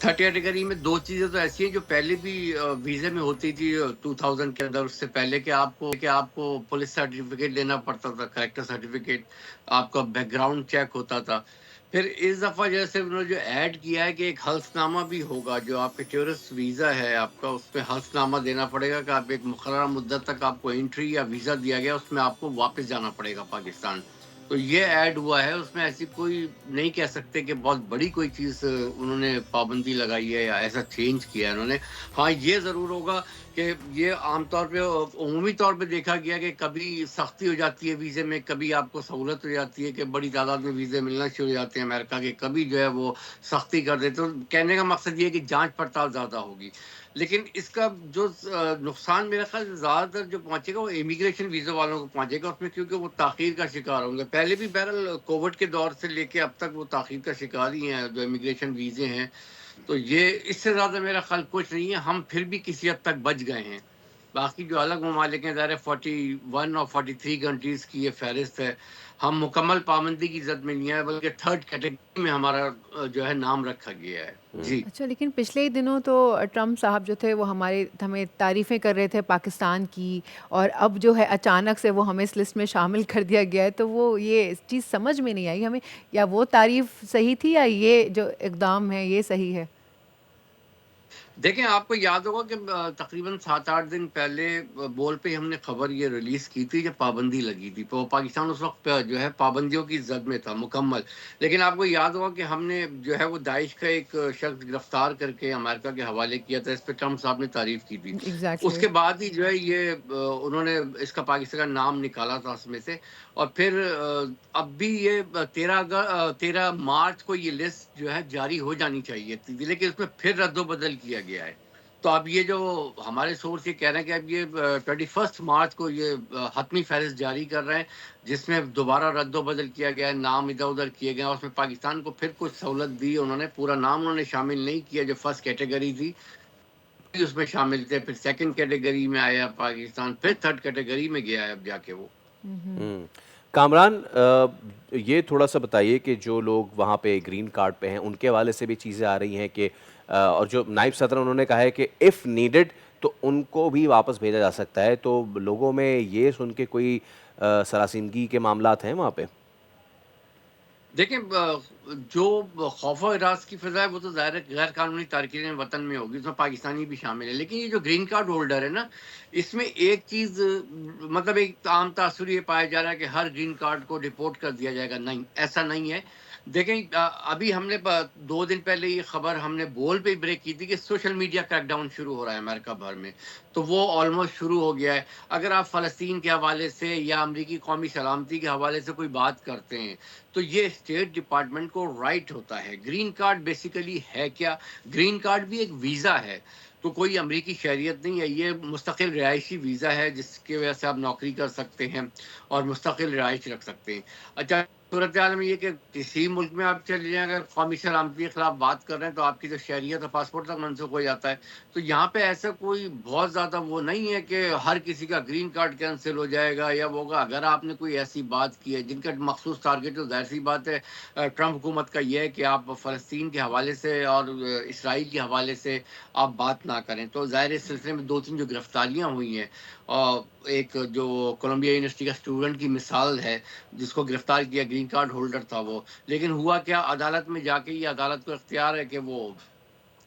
थर्ड कैटेगरी में 2 चीज़ें तो ऐसी हैं जो पहले भी वीज़े में होती थी 2000 के अंदर। उससे पहले कि आपको पुलिस सर्टिफिकेट देना पड़ता था, करेक्टर सर्टिफिकेट, आपका बैकग्राउंड चेक होता था। फिर इस दफ़ा जैसे उन्होंने जो ऐड किया है कि एक हल्फनामा भी होगा, जो आपके टूरिस्ट वीज़ा है आपका, उसमें हल्फनामा देना पड़ेगा कि आप एक मुकर्रर मुद्दत तक आपको एंट्री या वीज़ा दिया गया, उसमें आपको वापस जाना पड़ेगा पाकिस्तान। तो ये ऐड हुआ है, उसमें ऐसी कोई नहीं कह सकते कि बहुत बड़ी कोई चीज़ उन्होंने पाबंदी लगाई है या ऐसा चेंज किया है उन्होंने। हाँ, ये ज़रूर होगा कि ये आमतौर पे उमूमी तौर पे देखा गया कि कभी सख्ती हो जाती है वीज़े में, कभी आपको सहूलत हो जाती है कि बड़ी तादाद में वीज़े मिलना शुरू हो जाते हैं अमेरिका के, कभी जो है वो सख्ती कर देते। तो कहने का मकसद ये है कि जांच पड़ताल ज़्यादा होगी। लेकिन इसका जो नुकसान मेरा ख्याल ज़्यादातर जो पहुँचेगा वो इमिग्रेशन वीज़ा वालों को पहुँचेगा उसमें, क्योंकि वो ताख़ीर का शिकार होंगे। पहले भी बहरहाल कोविड के दौर से लेके अब तक वो ताख़ीर का शिकार ही हैं जो इमिग्रेशन वीज़े हैं। तो ये इससे ज़्यादा मेरा ख़्याल कुछ नहीं है, हम फिर भी किसी हद तक बच गए हैं। बाकी जो अलग ममालिक हैं, ज़ाहिर है 41 और 43 कंट्रीज़ की ये फ़हरिस्त है। हम मुकम्मल पाबंदी की ज़द में नहीं आए, बल्कि थर्ड कैटेगरी में हमारा जो है नाम रखा गया है। जी। अच्छा, लेकिन पिछले ही दिनों तो ट्रम्प साहब जो थे वो हमें तारीफ़ें कर रहे थे पाकिस्तान की, और अब जो है अचानक से वो हमें इस लिस्ट में शामिल कर दिया गया है, तो वो ये चीज़ समझ में नहीं आई हमें, या वो तारीफ़ सही थी या ये जो इक़दाम है ये सही है? देखें, आपको याद होगा कि तकरीबन 7-8 दिन पहले बोल पे हमने खबर ये रिलीज़ की थी जब पाबंदी लगी थी। तो पाकिस्तान उस वक़्त जो है पाबंदियों की ज़द में था मुकम्मल। लेकिन आपको याद होगा कि हमने जो है वो दाइश का एक शख़्स गिरफ़्तार करके अमेरिका के हवाले किया था। इस पे ट्रम्प साहब ने तारीफ़ की थी। एग्ज़ैक्टली। उसके बाद ही जो है ये उन्होंने इसका पाकिस्तान का नाम निकाला था उसमें से, और फिर अब भी ये 13 मार्च को ये लिस्ट जो है जारी हो जानी चाहिए थी, लेकिन उसमें फिर रद्द-ओ-बदल किया गया है। तो अब ये जो हमारे सोर्स ये कह रहे हैं कि अब ये 21 मार्च को ये हतमी फ़हरिस्त जारी कर रहे हैं, जिसमें दोबारा रद्द-ओ-बदल किया गया है, नाम इधर-उधर किए गए हैं, और उसमें पाकिस्तान को फिर कुछ सहूलत दी उन्होंने, पूरा नाम उन्होंने शामिल नहीं किया जो फर्स्ट कैटेगरी थी, भी उसमें शामिल थे, फिर सेकंड कैटेगरी में आया पाकिस्तान, फिर थर्ड कैटेगरी में गया है अब जाके वो। हम्म। कामरान, ये थोड़ा सा बताइए कि जो लोग वहाँ पे ग्रीन कार्ड पे हैं उनके हवाले से भी चीज़ें आ रही हैं कि और जो नायब सदर उन्होंने कहा है कि इफ़ नीडेड तो उनको भी वापस भेजा जा सकता है, तो लोगों में ये सुन के कोई सरासनगी के मामलात हैं वहाँ पे? देखिए, जो खौफ और हिरास की फ़िज़ा है वो तो ज़ाहिर है गैर कानूनी तारकीन वतन में होगी, उसमें पाकिस्तानी भी शामिल है। लेकिन ये जो ग्रीन कार्ड होल्डर है ना, इसमें एक चीज़ मतलब एक आम तासुर ये पाया जा रहा है कि हर ग्रीन कार्ड को डिपोर्ट कर दिया जाएगा। नहीं, ऐसा नहीं है। देखें, अभी हमने 2 दिन पहले ये खबर हमने बोल पे ही ब्रेक की थी कि सोशल मीडिया क्रैकडाउन शुरू हो रहा है अमेरिका भर में। तो वो ऑलमोस्ट शुरू हो गया है। अगर आप फ़लस्तीन के हवाले से या अमरीकी कौमी सलामती के हवाले से कोई बात करते हैं, तो ये स्टेट डिपार्टमेंट को राइट होता है। ग्रीन कार्ड बेसिकली है क्या? ग्रीन कार्ड भी एक वीज़ा है, तो कोई अमरीकी शहरियत नहीं है। ये मुस्तकिल रिहायशी वीज़ा है जिसकी वजह से आप नौकरी कर सकते हैं और मुस्तकिल रिहाइश रख सकते हैं। अच्छा, सूरत हाल में ये कि किसी मुल्क में आप चले जाएँ, अगर कौमी सलामती के खिलाफ बात कर रहे हैं, तो आपकी जो शहरियत और पासपोर्ट तक मनसूख हो जाता है। तो यहाँ पे ऐसा कोई बहुत ज़्यादा वो नहीं है कि हर किसी का ग्रीन कार्ड कैंसिल हो जाएगा या वो होगा। अगर आपने कोई ऐसी बात की है जिनका मखसूस टारगेट, तो ज़ाहिर-सी बात है ट्रम्प हुकूमत का ये है कि आप फ़लस्तीन के हवाले से और इसराइल के हवाले से आप बात ना करें। तो ज़ाहिर है इस सिलसिले में 2-3 जो गिरफ्तारियाँ हुई हैं, एक जो कोलंबिया यूनिवर्सिटी का स्टूडेंट की मिसाल है, जिसको गिरफ्तार किया, ग्रीन कार्ड होल्डर था वो। लेकिन हुआ क्या, अदालत में जाके ये अदालत को इख्तियार है कि वो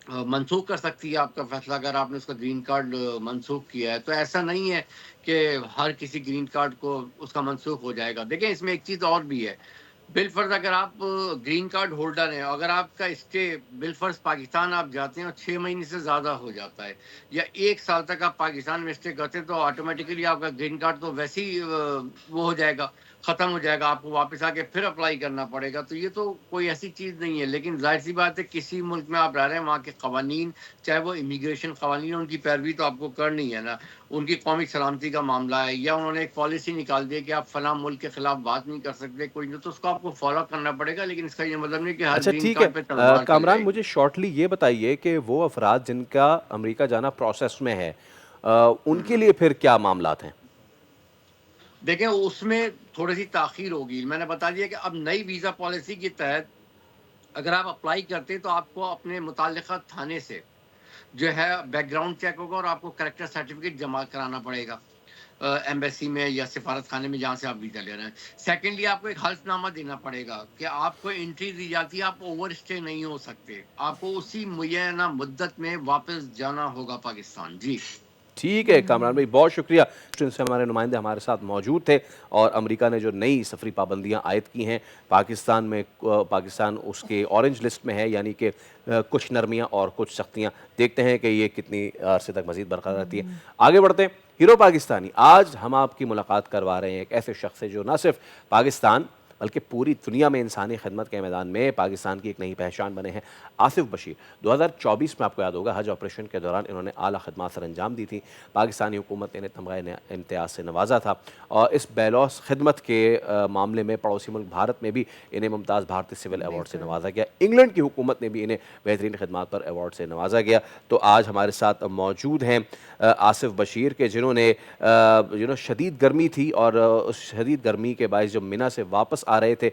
मनसूख कर सकती है आपका फैसला, अगर आपने उसका ग्रीन कार्ड मनसूख किया है। तो ऐसा नहीं है कि हर किसी ग्रीन कार्ड को उसका मनसूख हो जाएगा। देखें, इसमें एक चीज़ और भी है। बिलफ़र्ज़ अगर आप ग्रीन कार्ड होल्डर हैं, अगर आपका स्टे बिलफ़र्ज़ पाकिस्तान आप जाते हैं और 6 महीने से ज़्यादा हो जाता है या 1 साल तक आप पाकिस्तान में स्टे करते हैं, तो ऑटोमेटिकली आपका ग्रीन कार्ड तो वैसे ही वो हो जाएगा, ख़त्म हो जाएगा, आपको वापस आके फिर अप्लाई करना पड़ेगा। तो ये तो कोई ऐसी चीज़ नहीं है। लेकिन ज़ाहिर-सी बात है, किसी मुल्क में आप रह रहे हैं, वहाँ के कवानीन, चाहे वो इमिग्रेशन कवानीन हैं, उनकी पैरवी तो आपको करनी है ना। उनकी कौमी सलामती का मामला है, या उन्होंने एक पॉलिसी निकाल दी है कि आप फलाँ मुल्क के खिलाफ बात नहीं कर सकते, कोई नहीं, तो उसको आपको फ़ॉलो करना पड़ेगा। लेकिन इसका ये मतलब नहीं कि हर अच्छा, ग्रीन ठीक है। कार्ड पे तलवार चल कामरान, जाएगी। मुझे शॉर्टली ये बताइए कि वो अफ़राद जिनका अमेरिका जाना प्रोसेस में है, उनके लिए फिर क्या मामलात हैं? देखें, उसमें थोड़ी-सी ताख़ीर होगी। मैंने बता दिया कि अब नई वीज़ा पॉलिसी के तहत अगर आप अप्लाई करते हैं, तो आपको अपने मुतल्लिक़ा थाने से जो है बैकग्राउंड चेक होगा और आपको कैरेक्टर सर्टिफ़िकेट जमा कराना पड़ेगा एम्बेसी में या सिफारत खाने में, जहाँ से आप वीज़ा ले रहे हैं। सेकंडली, आपको एक हल्फ़नामा देना पड़ेगा कि आपको एंट्री दी जाती है, आप ओवरस्टे नहीं हो सकते। आपको उसी मुय्यना मुद्दत में वापस जाना होगा पाकिस्तान। जी। ठीक है कामरान भाई, बहुत शुक्रिया। से हमारे नुमाइंदे हमारे साथ मौजूद थे, और अमेरिका ने जो नई सफरी पाबंदियां आयद की हैं पाकिस्तान में, पाकिस्तान उसके ऑरेंज लिस्ट में है, यानी कि कुछ नरमियां और कुछ सख्तियां। देखते हैं कि ये कितनी अरसे तक मजीद बरकरार रहती है। आगे बढ़ते हैं। हीरो पाकिस्तानी, आज हम आपकी मुलाकात करवा रहे हैं एक ऐसे शख्स से जो न सिर्फ पाकिस्तान बल्कि पूरी दुनिया में इंसानी खिदमत के मैदान में पाकिस्तान की एक नई पहचान बने हैं आसिफ बशीर। 2024 में आपको याद होगा हज ऑपरेशन के दौरान इन्होंने आला खदमात सर अंजाम दी थी। पाकिस्तानी हुकूमत ने इन्हें तमग़ा इम्तियाज़ से नवाजा था और इस बेलौस खिदमत के मामले में पड़ोसी मुल्क भारत में भी इन्हें मुमताज़ भारतीय सिविल अवार्ड से नवाजा गया। इंग्लैंड की हुकूमत ने भी इन्हें बेहतरीन खिदमात पर अवार्ड से नवाजा गया। तो आज हमारे साथ मौजूद हैं आसिफ बशीर के, जिन्होंने शदीद गर्मी थी और उस शदीद गर्मी के बायस जब मिना से वापस आ रहे थे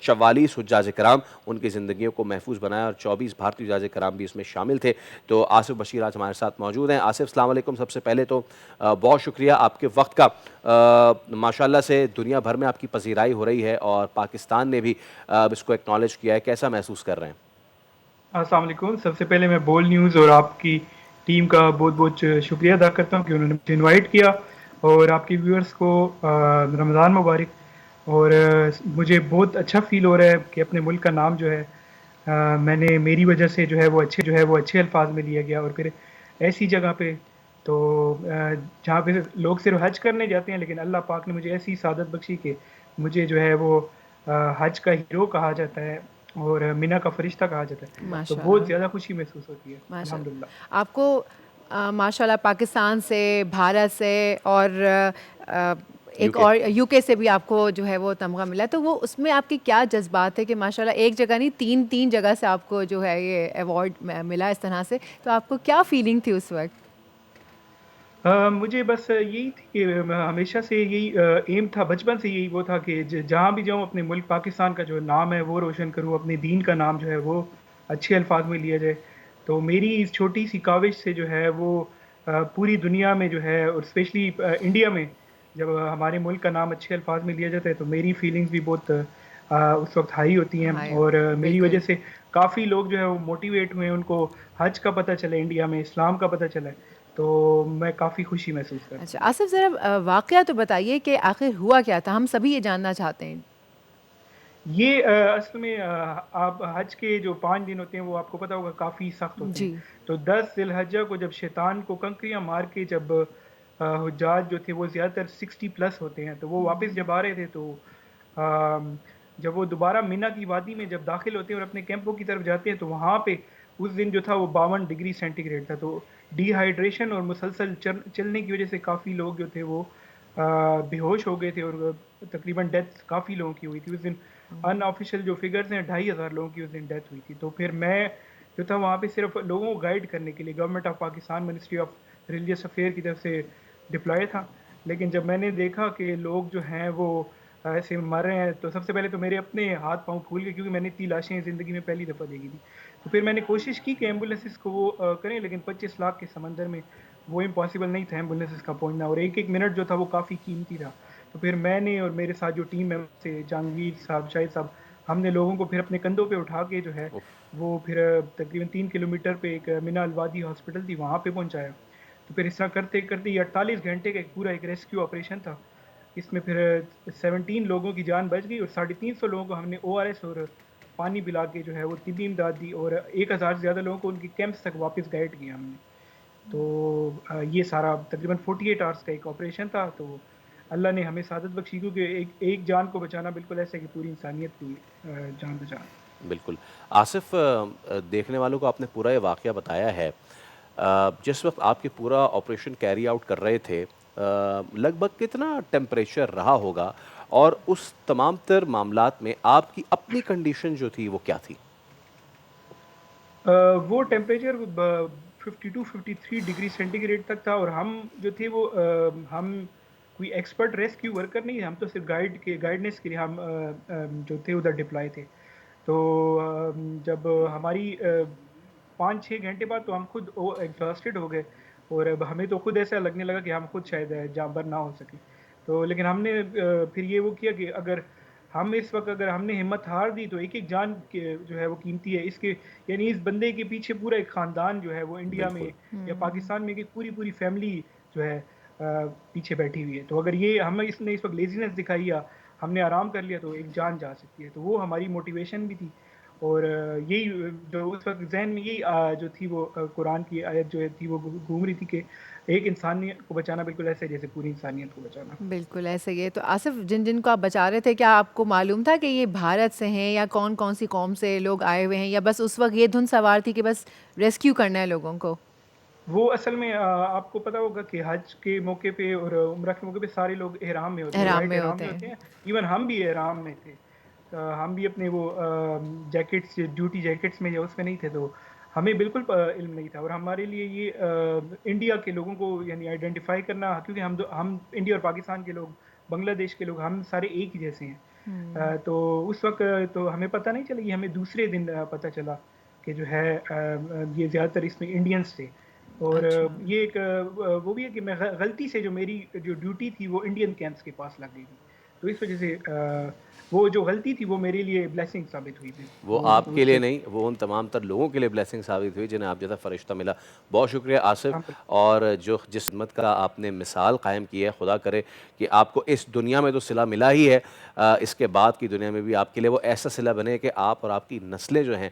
44 हुज्जाज कराम उनकी ज़िंदगियों को महफूज बनाया और 24 भारतीय हुज्जाज कराम भी इसमें शामिल थे। तो आसिफ बशीर आज हमारे साथ मौजूद हैं। आसिफ, अस्सलाम वालेकुम। सबसे पहले तो बहुत शुक्रिया आपके वक्त का। माशाल्लाह से दुनिया भर में आपकी पजीराई हो रही है और पाकिस्तान ने भी इसको एक्नॉलेज किया है। कैसा महसूस कर रहे हैं? अस्सलाम वालेकुम। सबसे पहले मैं बोल न्यूज़ और आपकी टीम का बहुत बहुत शुक्रिया अदा करता हूँ कि उन्होंने मुझे इनवाइट किया, और आपके व्यूअर्स को रमज़ान मुबारक। और मुझे बहुत अच्छा फील हो रहा है कि अपने मुल्क का नाम जो है मैंने मेरी वजह से जो है वो अच्छे अल्फाज में लिया गया, और फिर ऐसी जगह पे तो जहाँ पे लोग सिर्फ हज करने जाते हैं, लेकिन अल्लाह पाक ने मुझे ऐसी सादत बख्शी कि मुझे जो है वो हज का हीरो कहा जाता है और मिना का फरिश्ता कहा जाता है। तो माशाल्लाह। बहुत ज़्यादा खुशी महसूस होती है माशाल्लाह। अल्हम्दुलिल्लाह। आपको माशाल्लाह पाकिस्तान से, भारत से और एक यूके। और यूके से भी आपको जो है वो तमगा मिला, तो वो उसमें आपके क्या जज्बात है कि माशाल्लाह एक जगह नहीं तीन जगह से आपको जो है ये अवार्ड मिला इस तरह से, तो आपको क्या फीलिंग थी उस वक्त? मुझे बस यही थी कि हमेशा से यही एम था, बचपन से यही वो था कि जहाँ भी जाऊँ अपने मुल्क पाकिस्तान का जो नाम है वो रोशन करूँ, अपने दीन का नाम जो है वो अच्छे अल्फाज में लिया जाए। तो मेरी इस छोटी सी काविश से जो है वो पूरी दुनिया में जो है, और स्पेशली इंडिया में जब हमारे मुल्क का नाम अच्छे अल्फाज में लिया जाता है तो मेरी फीलिंग्स भी बहुत उस वक्त हाई होती हैं, हाय, और मेरी वजह बिल्कुल। से काफ़ी लोग जो है वो मोटिवेट हुए, उनको हज का पता चला, इंडिया में इस्लाम का पता चला है। तो मैं काफ़ी खुशी महसूस करता अच्छा हूँ। आसिफ, ज़रा वाक़या तो बताइए कि आखिर हुआ क्या था? हम सभी ये जानना चाहते हैं। ये असल में आप हज के जो 5 दिन होते हैं वो आपको पता होगा काफ़ी सख्त होते हैं। जी। तो 10 ज़िलहज्जा को जब शैतान को कंकरियाँ मार के जब हुज्जाज जो थे वो ज़्यादातर 60 प्लस होते हैं, तो वो वापस जब आ रहे थे तो अम, जब वो दोबारा मिना की वादी में जब दाखिल होते हैं और अपने कैंपों की तरफ जाते हैं, तो वहाँ पे उस दिन जो था वो 52 डिग्री सेंटीग्रेड था। तो डिहाइड्रेशन और मुसलसल चलने की वजह से काफ़ी लोग जो थे वो बेहोश हो गए थे, और तकरीबन डेथ काफ़ी लोगों की हुई थी उस दिन। अनऑफिशियल जो फिगर्स हैं 2500 लोगों की उस दिन डेथ हुई थी। तो फिर मैं जो था वहाँ पे सिर्फ लोगों को गाइड करने के लिए government of Pakistan ministry of religious affair की तरफ से डिप्लॉय था। लेकिन जब मैंने देखा कि लोग जो हैं वो ऐसे मर रहे हैं, तो सबसे पहले तो मेरे अपने हाथ पाँव फूल गए, क्योंकि मैंने इतनी लाशें ज़िंदगी में पहली दफ़ा देखी थी। तो फिर मैंने कोशिश की कि एम्बुलेंसेस को वो करें, लेकिन 25 लाख के समंदर में वो इम्पॉसिबल नहीं था एम्बुलेंसेस का पहुंचना, और एक एक मिनट जो था वो काफ़ी कीमती था। तो फिर मैंने और मेरे साथ जो टीम मेंबर थे, जहांगीर साहब, शाहिद साहब, हमने लोगों को फिर अपने कंधों पे उठा के जो है उफ, वो फिर तकरीबन 3 किलोमीटर पे एक मिना अलवादी हॉस्पिटल थी वहाँ पे पहुँचाया। तो फिर इस तरह करते करते ये 48 घंटे का एक पूरा एक रेस्क्यू ऑपरेशन था। इसमें फिर 17 लोगों की जान बच गई, और 350 लोगों को हमने ओआरएस और पानी पिला के जो है वो तिब्बी इमदाद दी, और 1000 से ज़्यादा लोगों को उनके कैंप्स तक वापस गाइड किया हमने। तो ये सारा तकरीबन 48 आवर्स का एक ऑपरेशन था। तो अल्लाह ने हमें सादत बख्शी, क्योंकि एक जान को बचाना बिल्कुल ऐसा है कि पूरी इंसानियत की जान बचाना। बिल्कुल। आसिफ, देखने वालों को आपने पूरा ये वाक़या बताया है। जिस वक़्त आप ये पूरा ऑपरेशन कैरी आउट कर रहे थे, लगभग कितना टेम्परेचर रहा होगा और उस तमाम तर मामलात में आपकी अपनी कंडीशन जो थी वो क्या थी? वो टेम्परेचर 52-53 डिग्री सेंटीग्रेड तक था, और हम जो थे वो हम कोई एक्सपर्ट रेस्क्यू वर्कर नहीं है, हम तो सिर्फ गाइडेंस के लिए हम जो थे उधर डिप्लॉय थे। तो जब हमारी 5-6 घंटे बाद तो हम खुद एग्जॉस्टेड हो गए, और अब हमें तो खुद ऐसा लगने लगा कि हम खुद शायद जाँबार ना हो सके। तो लेकिन हमने फिर ये वो किया कि अगर हम इस वक़्त अगर हमने हिम्मत हार दी तो एक-एक जान के जो है वो कीमती है। इसके यानी इस बंदे के पीछे पूरा एक ख़ानदान जो है वो इंडिया में बिल्कुल। या पाकिस्तान में की पूरी-पूरी फैमिली जो है पीछे बैठी हुई है। तो अगर ये हमें इसने इस वक़्त लेज़ीनेस दिखाई या हमने आराम कर लिया तो एक जान जा सकती है। तो वो हमारी मोटिवेशन भी थी, और यही जो उस वक़्त ज़हन में यही जो थी वो कुरान की आयत जो है थी वो घूम रही थी कि एक इंसानियत को बचाना बिल्कुल ऐसे जैसे पूरी इंसानियत को बचाना। बिल्कुल ऐसे ही है। तो आसिफ, जिन को आप बचा रहे थे, क्या आपको मालूम था कि ये भारत से हैं या कौन-कौन सी कौम से लोग आए हुए हैं, या बस उस वक़्त ये धुन सवार थी कि बस रेस्क्यू करना है लोगों को? वो असल में आपको पता होगा कि हज के मौके पे और उम्रा के मौके पे सारे लोग एहराम में होते हैं, एहराम राइट? में एहराम होते में होते हैं। हैं। इवन हम भी एहराम में थे। हम भी अपने वो जैकेट्स, ड्यूटी जैकेट्स में या उसमें नहीं थे, तो हमें बिल्कुल इल्म नहीं था। और हमारे लिए ये इंडिया के लोगों को यानी आइडेंटिफाई करना, क्योंकि हम इंडिया और पाकिस्तान के लोग, बांग्लादेश के लोग, हम सारे एक ही जैसे हैं। तो उस वक्त तो हमें पता नहीं चला, ये हमें दूसरे दिन पता चला कि जो है ये ज़्यादातर इसमें इंडियंस थे। और अच्छा। ये एक वो भी है कि मैं गलती से जो मेरी जो ड्यूटी थी वो इंडियन कैंप्स के पास लग गई थी, तो इस वजह से वो जो गलती थी वो मेरे लिए ब्लेसिंग साबित हुई थी। वो तो आपके लिए उससे नहीं, वो उन तमाम तर लोगों के लिए ब्लेसिंग साबित हुई जिन्हें आप जैसा फ़रिश्ता मिला। बहुत शुक्रिया आसिफ, हाँ, और जो जिस हिम्मत का आपने मिसाल कायम की है, खुदा करे कि आपको इस दुनिया में तो सिला मिला ही है, इसके बाद की दुनिया में भी आपके लिए वो ऐसा सिला बने कि आप और आपकी नस्लें जो हैं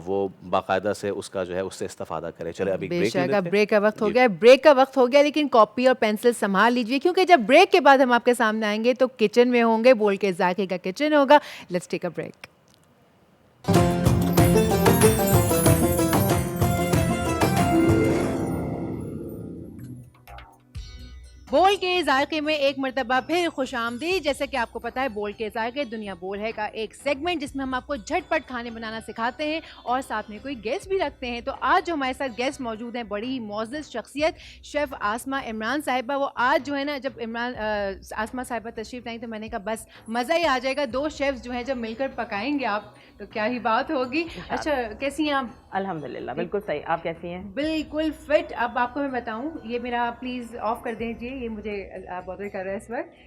वो बाकायदा से उसका जो है उससे इस्तेफादा करें। चले अभी ब्रेक ले बेशक, अब लेते हैं। ब्रेक का वक्त हो जी। गया है, ब्रेक का वक्त हो गया, लेकिन कॉपी और पेंसिल संभाल लीजिए, क्योंकि जब ब्रेक के बाद हम आपके सामने आएंगे तो किचन में होंगे, बोल के जाके का किचन होगा। Let's take a break. बोल के जायके में एक मर्तबा फिर खुश आमदीद। जैसे कि आपको पता है, बोल के जायके दुनिया बोल है का एक सेगमेंट जिसमें हम आपको झटपट खाने बनाना सिखाते हैं और साथ में कोई गेस्ट भी रखते हैं। तो आज जो हमारे साथ गेस्ट मौजूद हैं, बड़ी ही मोअज़्ज़ज़ शख्सियत शेफ़ आसमा इमरान साहिबा। वो आज जो है ना, जब आसमा साहिबा तशरीफ़ लाई तो मैंने कहा बस मज़ा ही आ जाएगा, दो शेफ़्स जो हैं जब मिलकर पकाएंगे आप तो क्या ही बात होगी। अच्छा, कैसी हैं आप? अल्हम्दुलिल्लाह बिल्कुल सही। आप कैसी हैं? बिल्कुल फिट। अब आपको मैं बताऊं, ये मेरा प्लीज़ ऑफ कर दीजिए, ये मुझे बॉदर कर रहा है इस वक्त।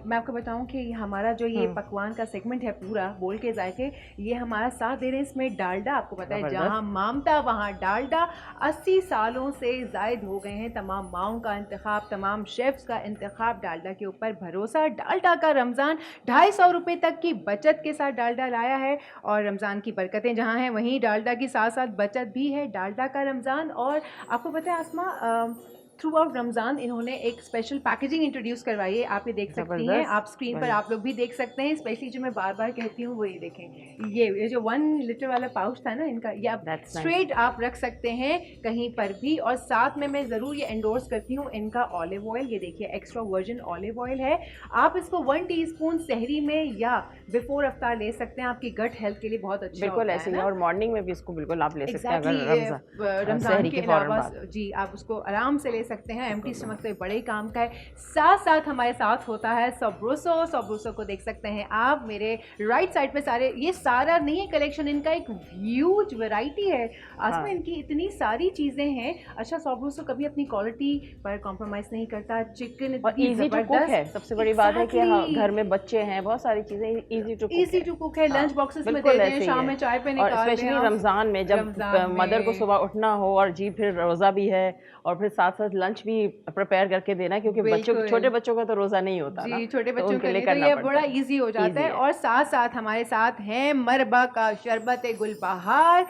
मैं आपको बताऊं कि हमारा जो ये पकवान का सेगमेंट है पूरा बोल के जायके, ये हमारा साथ दे रहे हैं इसमें डालडा। आपको पता है जहां ममता वहां डालडा। 80 सालों से जायद हो गए हैं तमाम माओं का इंतखाब, तमाम शेफ्स का इंतखाब, डालडा के ऊपर भरोसा। डालडा का रमज़ान 250 रुपये तक की बचत के साथ डालडा लाया है, और रमज़ान की बरकतें जहाँ हैं वहीं डालडा की साथ साथ बचत भी है। डालडा का रमज़ान। और आपको पता है आसमा, थ्रू आउट रमज़ान इन्होंने एक स्पेशल पैकेजिंग इंट्रोड्यूस करवाई है, आप ये देख सकती हैं, आप स्क्रीन पर आप लोग भी देख सकते हैं। स्पेशली जो मैं बार बार कहती हूँ वो ये देखें, ये जो 1 लीटर वाला पाउच था ना इनका, ये आप स्ट्रेट आप रख सकते हैं कहीं पर भी। और साथ में मैं ज़रूर ये एंडोर्स करती हूँ इनका ऑलिव ऑयल। ये देखिए एक्स्ट्रा वर्जिन ऑलिव ऑयल है। आप इसको 1 टीस्पून सहरी में या बिफोर अफ्तार ले सकते हैं, आपकी गट हेल्थ के लिए बहुत अच्छा बिल्कुल ऐसे ही, और मॉर्निंग में भी इसको बिल्कुल आप ले सकते हैं अगर रमज़ान के फौरन अलावा। बाद। जी, आप उसको आराम से ले सकते हैं, एम्प्टी स्टमक तो ये बड़े काम का है। साथ साथ हमारे साथ होता है सोब्रोसो को देख सकते हैं आप मेरे राइट साइड पे। सारे ये सारा नहीं है कलेक्शन, इनका एक ह्यूज वैरायटी है आसमा, इनकी इतनी सारी चीज़ें हैं। अच्छा, सोब्रोसो कभी अपनी क्वालिटी पर कॉम्प्रोमाइज़ नहीं करता। चिकन इजी टू कुक है, सबसे बड़ी बात है कि हाँ, घर में बच्चे हैं, बहुत सारी चीज़ें इजी टू कुक है। लंच बॉक्सेस में दे दें, शाम में चाय पे निकाल दें। स्पेशली रमज़ान में जब मदर को सुबह उठना हो और जी फिर रोज़ा भी है, और फिर साथ साथ लंच भी प्रिपेयर करके देना, क्योंकि छोटे बच्चों का तो रोज़ा नहीं होता ना, छोटे तो बच्चों के लिए तो ये बड़ा इजी हो जाता है। और साथ साथ हमारे साथ हैं मरबा का शरबत गुलबहार,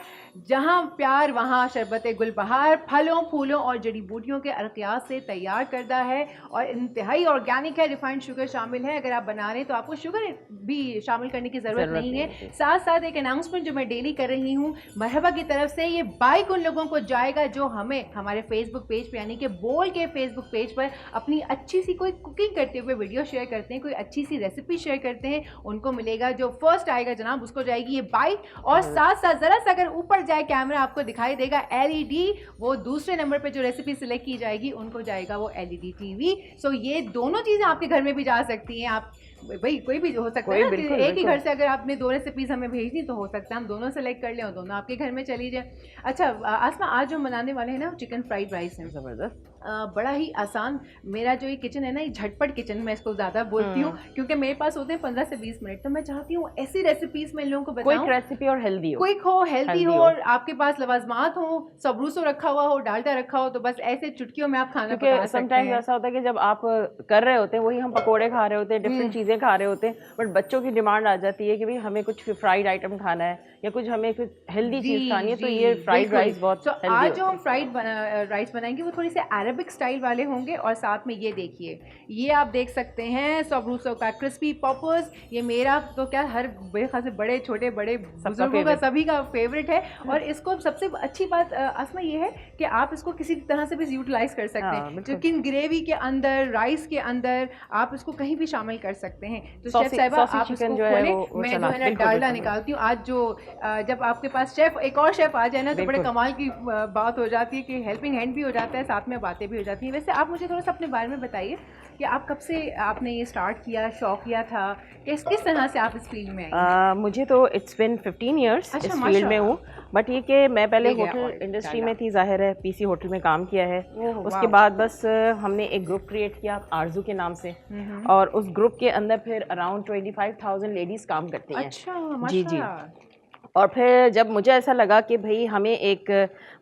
जहां प्यार वहां शरबत गुलबहार फलों, फूलों और जड़ी बूटियों के अर्कियात से तैयार करदा है और इंतहाई ऑर्गेनिक है। रिफाइंड शुगर शामिल है, अगर आप बना रहे हैं तो आपको शुगर भी शामिल करने की ज़रूरत नहीं है। साथ साथ एक अनाउंसमेंट जो मैं डेली कर रही हूँ मरहबा की तरफ से, ये बाइक उन लोगों को जाएगा जो हमें हमारे फेसबुक पेज पे, यानी कि बोल के फेसबुक पेज पर अपनी अच्छी सी कोई कुकिंग करते हुए वीडियो शेयर करते हैं, कोई अच्छी सी रेसिपी शेयर करते हैं, उनको मिलेगा। जो फर्स्ट आएगा जनाब उसको जाएगी ये बाइक। और साथ साथ ज़रा सा अगर ऊपर जाए कैमरा आपको दिखाई देगा LED, वो दूसरे नंबर पे जो रेसिपी सिलेक्ट की जाएगी उनको जाएगा वो LED TV। सो ये दोनों चीज़ें आपके घर में भी जा सकती हैं। आप भाई कोई भी हो सकता है ना, एक ही घर से अगर आपने 2 रेसिपीज हमें भेजनी तो हो सकता है हम दोनों सेलेक्ट कर लें और दोनों आपके घर में चली जाए। अच्छा आसमा, आज जो बनाने वाले हैं ना चिकन फ्राइड राइस है, ज़बरदस्त, बड़ा ही आसान। मेरा जो ये किचन है ना, ये झटपट किचन मैं इसको ज़्यादा बोलती हूँ क्योंकि मेरे पास होते हैं 15 से 20 मिनट, तो मैं चाहती हूँ ऐसी रेसिपीज में इन लोगों को बताऊं, क्विक रेसिपी और हेल्दी हो, क्विक हो, हेल्दी हो, और आपके पास लवाजमात हो, सबरूसो रखा हुआ हो, डालडा रखा हो, तो बस ऐसे चुटकियों में आप खाना पका सकते हैं। समटाइम्स ऐसा होता है कि जब आप कर रहे होते हैं वही हम पकोड़े खा रहे होते हैं, डिफरेंट चीज़ें खा रहे होते हैं, बट बच्चों की डिमांड आ जाती है कि भाई हमें कुछ फ्राइड आइटम खाना है या कुछ हमें कुछ हेल्दी चीज़ खानी है, तो ये फ्राइड राइस बहुत हेल्दी। आज जो हम फ्राइड राइस बनाएंगे वो थोड़ी सी अरेबिक स्टाइल वाले होंगे। और साथ में ये देखिए, ये आप देख सकते हैं सबरूसो का क्रिस्पी पॉपर्स। ये मेरा तो क्या, हर मेरे ख्याल से बड़े छोटे बड़े बुजुर्गों का सभी का फेवरेट है। और इसको सबसे अच्छी बात आसमा ये है कि आप इसको किसी तरह से भी यूटिलाइज कर सकते हैं। चिकन ग्रेवी के अंदर, राइस के अंदर, आप इसको कहीं भी शामिल कर सकते हैं। तो शेफ साहिबा आप इसको खोलें, मैं जो है ना डालडा निकालती हूँ। आज जो जब आपके पास शेफ, एक और शेफ आ जाए ना, तो बड़े कमाल की बात हो जाती है कि हेल्पिंग हैंड भी हो जाता है, साथ में बातें भी हो जाती हैं। वैसे आप मुझे थोड़ा सा अपने बारे में बताइए कि आप कब से आपने ये स्टार्ट किया, शौक किया था, किस तरह से आप इस फील्ड में आए? मुझे तो इट्स बिन 15 इयर्स इस फील्ड में हूँ। बट ये कि मैं पहले होटल इंडस्ट्री में थी, जाहिर है पीसी होटल में काम किया है। उसके बाद बस हमने एक ग्रुप क्रिएट किया आरजू के नाम से, और उस ग्रुप के अंदर फिर अराउंड 25,000 लेडीज काम करती हैं। अच्छा, जी जी। और फिर जब मुझे ऐसा लगा कि भाई हमें एक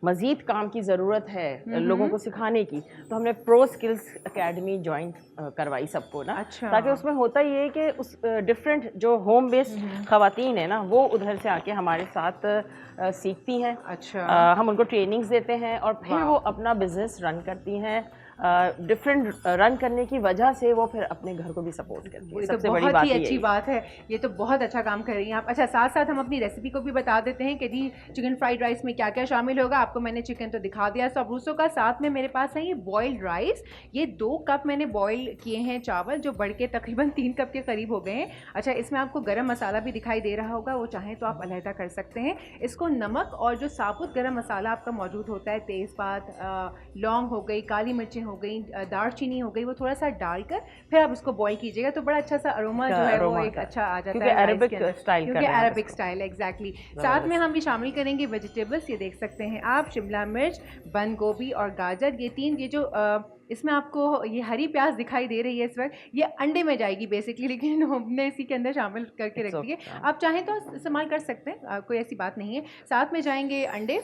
मज़ीद काम की ज़रूरत है लोगों को सिखाने की, तो हमने प्रो स्किल्स एकेडमी ज्वाइन करवाई सबको ना। अच्छा। ताकि उसमें होता ये है कि उस डिफरेंट जो होम बेस्ड ख़वातीन है ना, वो उधर से आके हमारे साथ सीखती हैं। अच्छा। हम उनको ट्रेनिंग्स देते हैं और फिर वो अपना बिजनेस रन करती हैं। डिफरेंट रन करने की वजह से वो फिर अपने घर को भी सपोर्ट करती है। सबसे बड़ी बात बहुत ही अच्छी बात है, ये तो बहुत अच्छा काम कर रही हैं आप। अच्छा, साथ साथ हम अपनी रेसिपी को भी बता देते हैं कि जी चिकन फ्राइड राइस में क्या क्या शामिल होगा। आपको मैंने चिकन तो दिखा दिया सबरूसो का, साथ में मेरे पास है ये बॉइल्ड राइस। ये 2 कप मैंने बॉयल किए हैं चावल, जो बढ़ के तकरीबन 3 कप के करीब हो गए हैं। अच्छा, इसमें आपको गरम मसाला भी दिखाई दे रहा होगा, वो चाहें तो आप अलहदा कर सकते हैं इसको। नमक और जो साबुत गरम मसाला आपका मौजूद होता है, तेज़पात, लौंग हो गई, काली मिर्चें हो गई, दालचीनी हो गई, वो थोड़ा सा डालकर फिर आप उसको बॉईल कीजिएगा, तो बड़ा अच्छा सा अरोमा जो है वो एक अच्छा आ जाता है अरबिक स्टाइल, क्योंकि अरबिक स्टाइल एग्जैक्टली। साथ में हम भी शामिल करेंगे वेजिटेबल्स। ये देख सकते हैं आप, शिमला मिर्च, बंद गोभी और गाजर, ये 3, ये जो इसमें आपको ये हरी प्याज दिखाई दे रही है इस वक्त, ये अंडे में जाएगी बेसिकली, लेकिन हमने इसी के अंदर शामिल करके रख दिए। आप चाहें तो इस्तेमाल कर सकते हैं, कोई ऐसी बात नहीं है। साथ में जाएंगे अंडे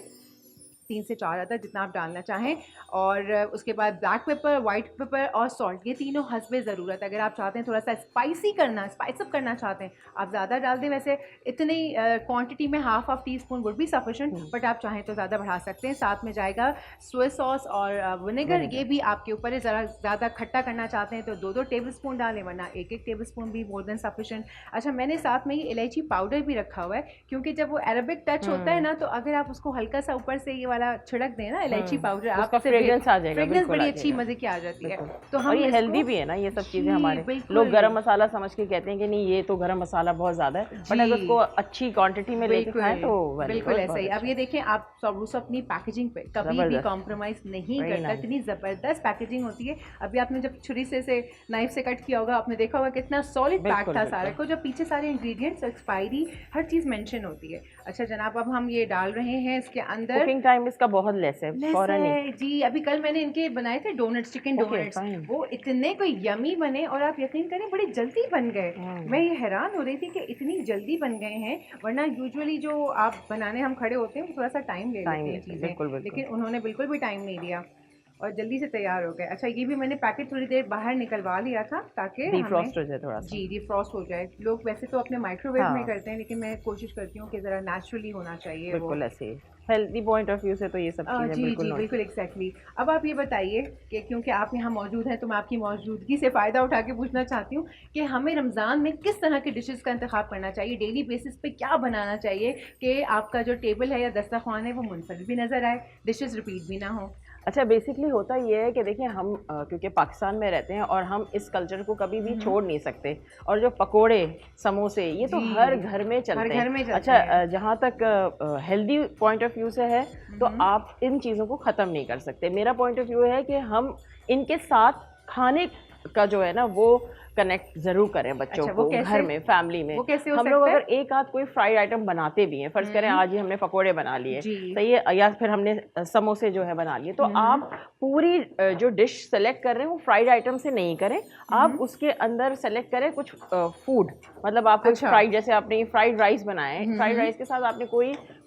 3 से 4 अदद, जितना आप डालना चाहें। और उसके बाद ब्लैक पेपर, वाइट पेपर और सॉल्ट, ये तीनों हस्बे ज़रूरत। अगर आप चाहते हैं थोड़ा सा स्पाइसी करना, स्पाइस अप करना चाहते हैं, आप ज़्यादा डाल दें। वैसे इतनी क्वांटिटी में half teaspoon would be sufficient, but आप चाहें तो ज़्यादा बढ़ा सकते हैं। साथ में जाएगा सोया सॉस और विनेगर, ये भी आपके ऊपर है। ज़रा ज़्यादा खट्टा करना चाहते हैं तो 2-2 टेबल स्पून डालें, वरना 1-1 टेबल स्पून भी मोर देन सफिशेंट। अच्छा, मैंने साथ में ये इलायची पाउडर भी रखा हुआ है, क्योंकि जब वो अरबिक टच होता है ना, तो अगर आप उसको हल्का सा ऊपर से ये वाला छिड़क दें ना इलायची पाउडर, आपका फ्रेग्रेंस आ जाएगा, फ्रेग्रेंस बड़ी अच्छी मजे की आ जाती है। तो हम ये हेल्दी भी है ना, ये सब चीजें हमारे लोग गरम मसाला समझ के कहते हैं कि नहीं ये तो गरम मसाला बहुत ज्यादा है, बट अगर उसको अच्छी क्वांटिटी में लेके खाएं तो बिल्कुल ऐसा ही। अब ये देखें आप सबरूसो अपनी पैकेजिंग पे कभी भी कॉम्प्रोमाइज नहीं करता, इतनी जबरदस्त पैकेजिंग होती है। अभी आपने जब छुरी से नाइफ से कट किया होगा, आपने देखा होगा कितना सॉलिड पैक था सारे को, जब पीछे सारे इंग्रेडिएंट्स, एक्सपायरी, हर चीज मेंशन होती है। अच्छा जनाब, अब हम ये डाल रहे हैं इसके अंदर। कुकिंग टाइम इसका बहुत लेस है जी। अभी कल मैंने इनके बनाए थे डोनट्स, चिकन डोनट्स, वो इतने कोई यमी बने, और आप यकीन करें बड़ी जल्दी बन गए। मैं ये हैरान हो रही थी कि इतनी जल्दी बन गए हैं, वरना यूजुअली जो आप बनाने हम खड़े होते हैं थोड़ा सा टाइम ले लेते हैं चीज़ें, लेकिन उन्होंने बिल्कुल भी टाइम नहीं दिया और जल्दी से तैयार हो गए। अच्छा, ये भी मैंने पैकेट थोड़ी देर बाहर निकलवा लिया था ताकि डिफ्रॉस्ट हो जाए थोड़ा सा। जी, डिफ्रॉस्ट हो जाए। लोग वैसे तो अपने माइक्रोवेव में करते हैं, लेकिन मैं कोशिश करती हूँ कि ज़रा नेचुरली होना चाहिए। बिल्कुल ऐसे हेल्दी पॉइंट ऑफ व्यू से तो ये सब चीज़ें बिल्कुल एग्जैक्टली। अब आप ये बताइए कि क्योंकि आप यहाँ मौजूद हैं, तो मैं आपकी मौजूदगी से फ़ायदा उठा के पूछना चाहती हूँ कि हमें रमज़ान में किस तरह के डिशेस का इंतखाब करना चाहिए, डेली बेसिस पे क्या बनाना चाहिए कि आपका जो टेबल है या दस्तरखान है वो मुनफरद भी नज़र आए, डिशेस रिपीट भी ना हो। अच्छा, बेसिकली होता ये है कि देखिए हम क्योंकि पाकिस्तान में रहते हैं और हम इस कल्चर को कभी भी छोड़ नहीं सकते, और जो पकोड़े, समोसे, ये तो हर घर में चलते हैं। अच्छा, जहाँ तक हेल्दी पॉइंट ऑफ व्यू से है तो आप इन चीज़ों को ख़त्म नहीं कर सकते। मेरा पॉइंट ऑफ व्यू है कि हम इनके साथ खाने का जो है ना वो कनेक्ट जरूर करें बच्चों को घर में, फैमिली में। हम लोग अगर एक आध कोई फ्राइड आइटम बनाते भी हैं, फर्ज करें आज ही हमने पकोड़े बना लिए, सही है, या फिर हमने समोसे जो है बना लिए, तो आप पूरी जो डिश सेलेक्ट कर रहे हैं वो फ्राइड आइटम से नहीं करें, आप उसके अंदर सेलेक्ट करें कुछ फूड, मतलब आप कुछ फ्राइड, जैसे आपने फ्राइड राइस बनाए, फ्राइड राइस के साथ आपने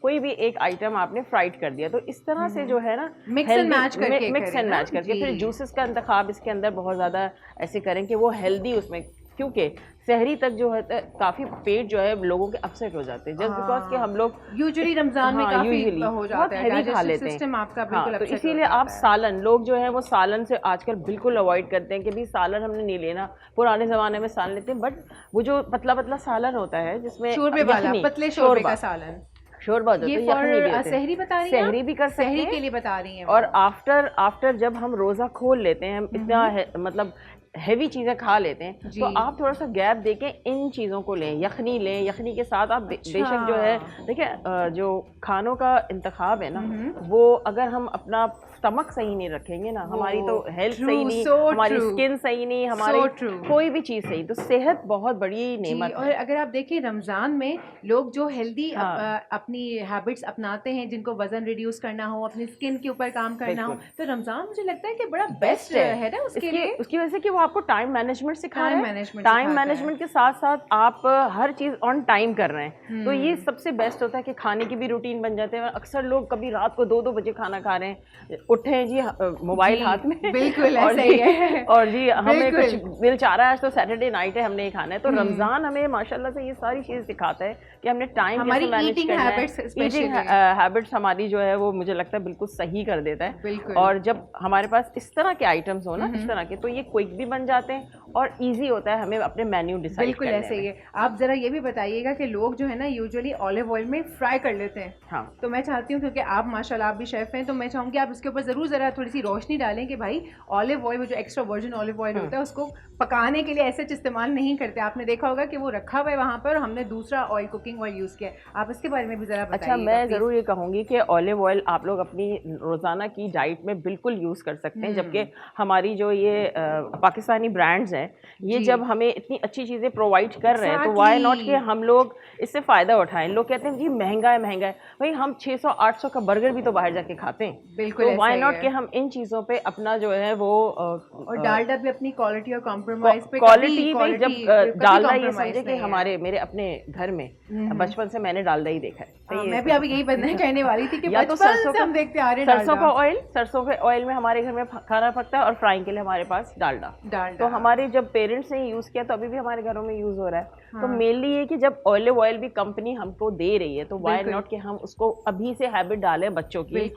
कोई भी एक आइटम आपने फ्राइड कर दिया, तो इस तरह से जो है ना मिक्स एंड मैच करके फिर जूसेस का इंतखाब इसके अंदर बहुत ज़्यादा ऐसे करें कि वो हेल्दी उसमें क्योंकि सहरी तक जो है काफ़ी पेट जो है लोगों के अपसेट हो जाते हैं, जस्ट बिकॉज कि हम लोग यूजुअली रमजान में काफी हो जाता है, हैवी खा लेते हैं सिस्टम आपका बिल्कुल तो upset हो इसीलिए जाता आप है। सालन, लोग जो है वो सालन से आजकल बिल्कुल अवॉइड करते हैं कि भाई सालन हमने नहीं लेना। पुराने ज़माने में सालन लेते हैं, बट वो जो पतला पतला सालन होता है जिसमें शोरबे वाला, यखनी, पतले शोरबे का सालन, शोरबा होता है, ये तो यखनी भी फॉर होते हैं। सहरी बता रही हैं? सहरी भी कर सकते सहरी हैं के लिए बता रही हैं और वो। आफ्टर जब हम रोज़ा खोल लेते हैं, हम इतना मतलब हैवी चीज़ें खा लेते हैं, जी। तो आप थोड़ा सा गैप देके इन चीज़ों को लें, यखनी लें। यखनी के साथ आप बेशक जो है देखिए जो खानों का इंतखाब है ना, वो अगर हम अपना स्टमक सही नहीं रखेंगे ना, हमारी तो हेल्थ सही नहीं, हमारी स्किन सही नहीं, हमारी कोई भी चीज़ सही, तो सेहत बहुत बड़ी नेमत और अगर आप देखिए रमज़ान में लोग जो हेल्दी अपनी हैबिट्स अपनाते हैं, जिनको वजन रिड्यूस करना हो, अपनी स्किन के ऊपर काम करना हो, तो रमज़ान मुझे लगता है कि बड़ा बेस्ट है ना उसके लिए, उसकी वजह से कि वो आपको टाइम मैनेजमेंट सिखा रहा है, टाइम है। मैनेजमेंट के साथ साथ आप हर चीज़ ऑन टाइम कर रहे हैं, तो ये सबसे बेस्ट होता है कि खाने की भी रूटीन बन जाते हैं। अक्सर लोग कभी रात को 2-2 बजे खाना खा रहे हैं, उठे हैं जी मोबाइल हाथ में, बिल्कुल और ऐसा ही है, और जी हमें कुछ मिल चाह रहा है, आज तो सैटरडे नाइट है, हमने ये खाना है। तो रमज़ान हमें माशाल्लाह से ये सारी चीज़ सिखाता है कि हमने टाइम कैसे मैनेज करना है। ईटिंग हैबिट्स हमारी जो है वो मुझे लगता है बिल्कुल सही कर देता है, और जब हमारे पास इस तरह के आइटम्स हो ना, इस तरह के, तो ये क्विक भी बन जाते हैं और ईजी होता है हमें अपने मेन्यू डिसाइड बिल्कुल ऐसे ही है। आप जरा ये भी बताइएगा कि लोग जो है ना यूजुअली ऑलिव ऑयल में फ्राई कर लेते हैं, हाँ, तो मैं चाहती हूँ क्योंकि आप माशाल्लाह आप भी शेफ हैं, तो मैं चाहूँगी आप इसके ऊपर ज़रूर ज़रा थोड़ी सी रोशनी डालें कि भाई ऑलिव ऑयल, वो जो एक्स्ट्रा वर्जिन ऑलिव ऑयल होता है, उसको पकाने के लिए ऐसे इस्तेमाल नहीं करते। आपने देखा होगा कि वो रखा हुआ है वहाँ पर, हमने दूसरा ऑयल, कुकिंग ऑयल यूज़ किया है। आप इसके बारे में भी ज़रा बताइए। अच्छा, मैं ज़रूर ये कहूँगी कि ऑलिव ऑयल आप लोग अपनी रोज़ाना की डाइट में बिल्कुल यूज़ कर सकते हैं, जबकि हमारी जो ये पाकिस्तानी ब्रांड्स हैं, ये जब हमें इतनी अच्छी चीज़ें प्रोवाइड कर रहे हैं, तो वाई नॉट कि हम लोग इससे फ़ायदा उठाएं। लोग कहते हैं जी महंगा है, महंगा है, भाई हम 600-800 का बर्गर भी तो बाहर जाके खाते हैं, बिल्कुल, तो वाई नॉट कि हम इन चीज़ों पे अपना जो है वो और डालडा भी अपनी क्वालिटी और कॉम्प्रोमाइज पे, क्वालिटी में जब डालडा, ये समझे कि हमारे मेरे अपने घर में बचपन से मैंने डालडा ही देखा है। मैं भी अभी यही बनना कहने वाली थी कि या तो सरसों से हम देखते आ रहे हैं सरसों का ऑयल, सरसों के ऑयल में हमारे घर में खाना पकता है, और फ्राइंग के लिए हमारे पास डालडा। तो हमारे जब पेरेंट्स ने यूज़ किया तो अभी भी हमारे घरों में यूज़ हो रहा है। तो मेनली ये कि जब ऑलिव ऑयल भी कंपनी हमको दे रही है, तो वाई नॉट कि हम उसको अभी से हैबिट डालें बच्चों की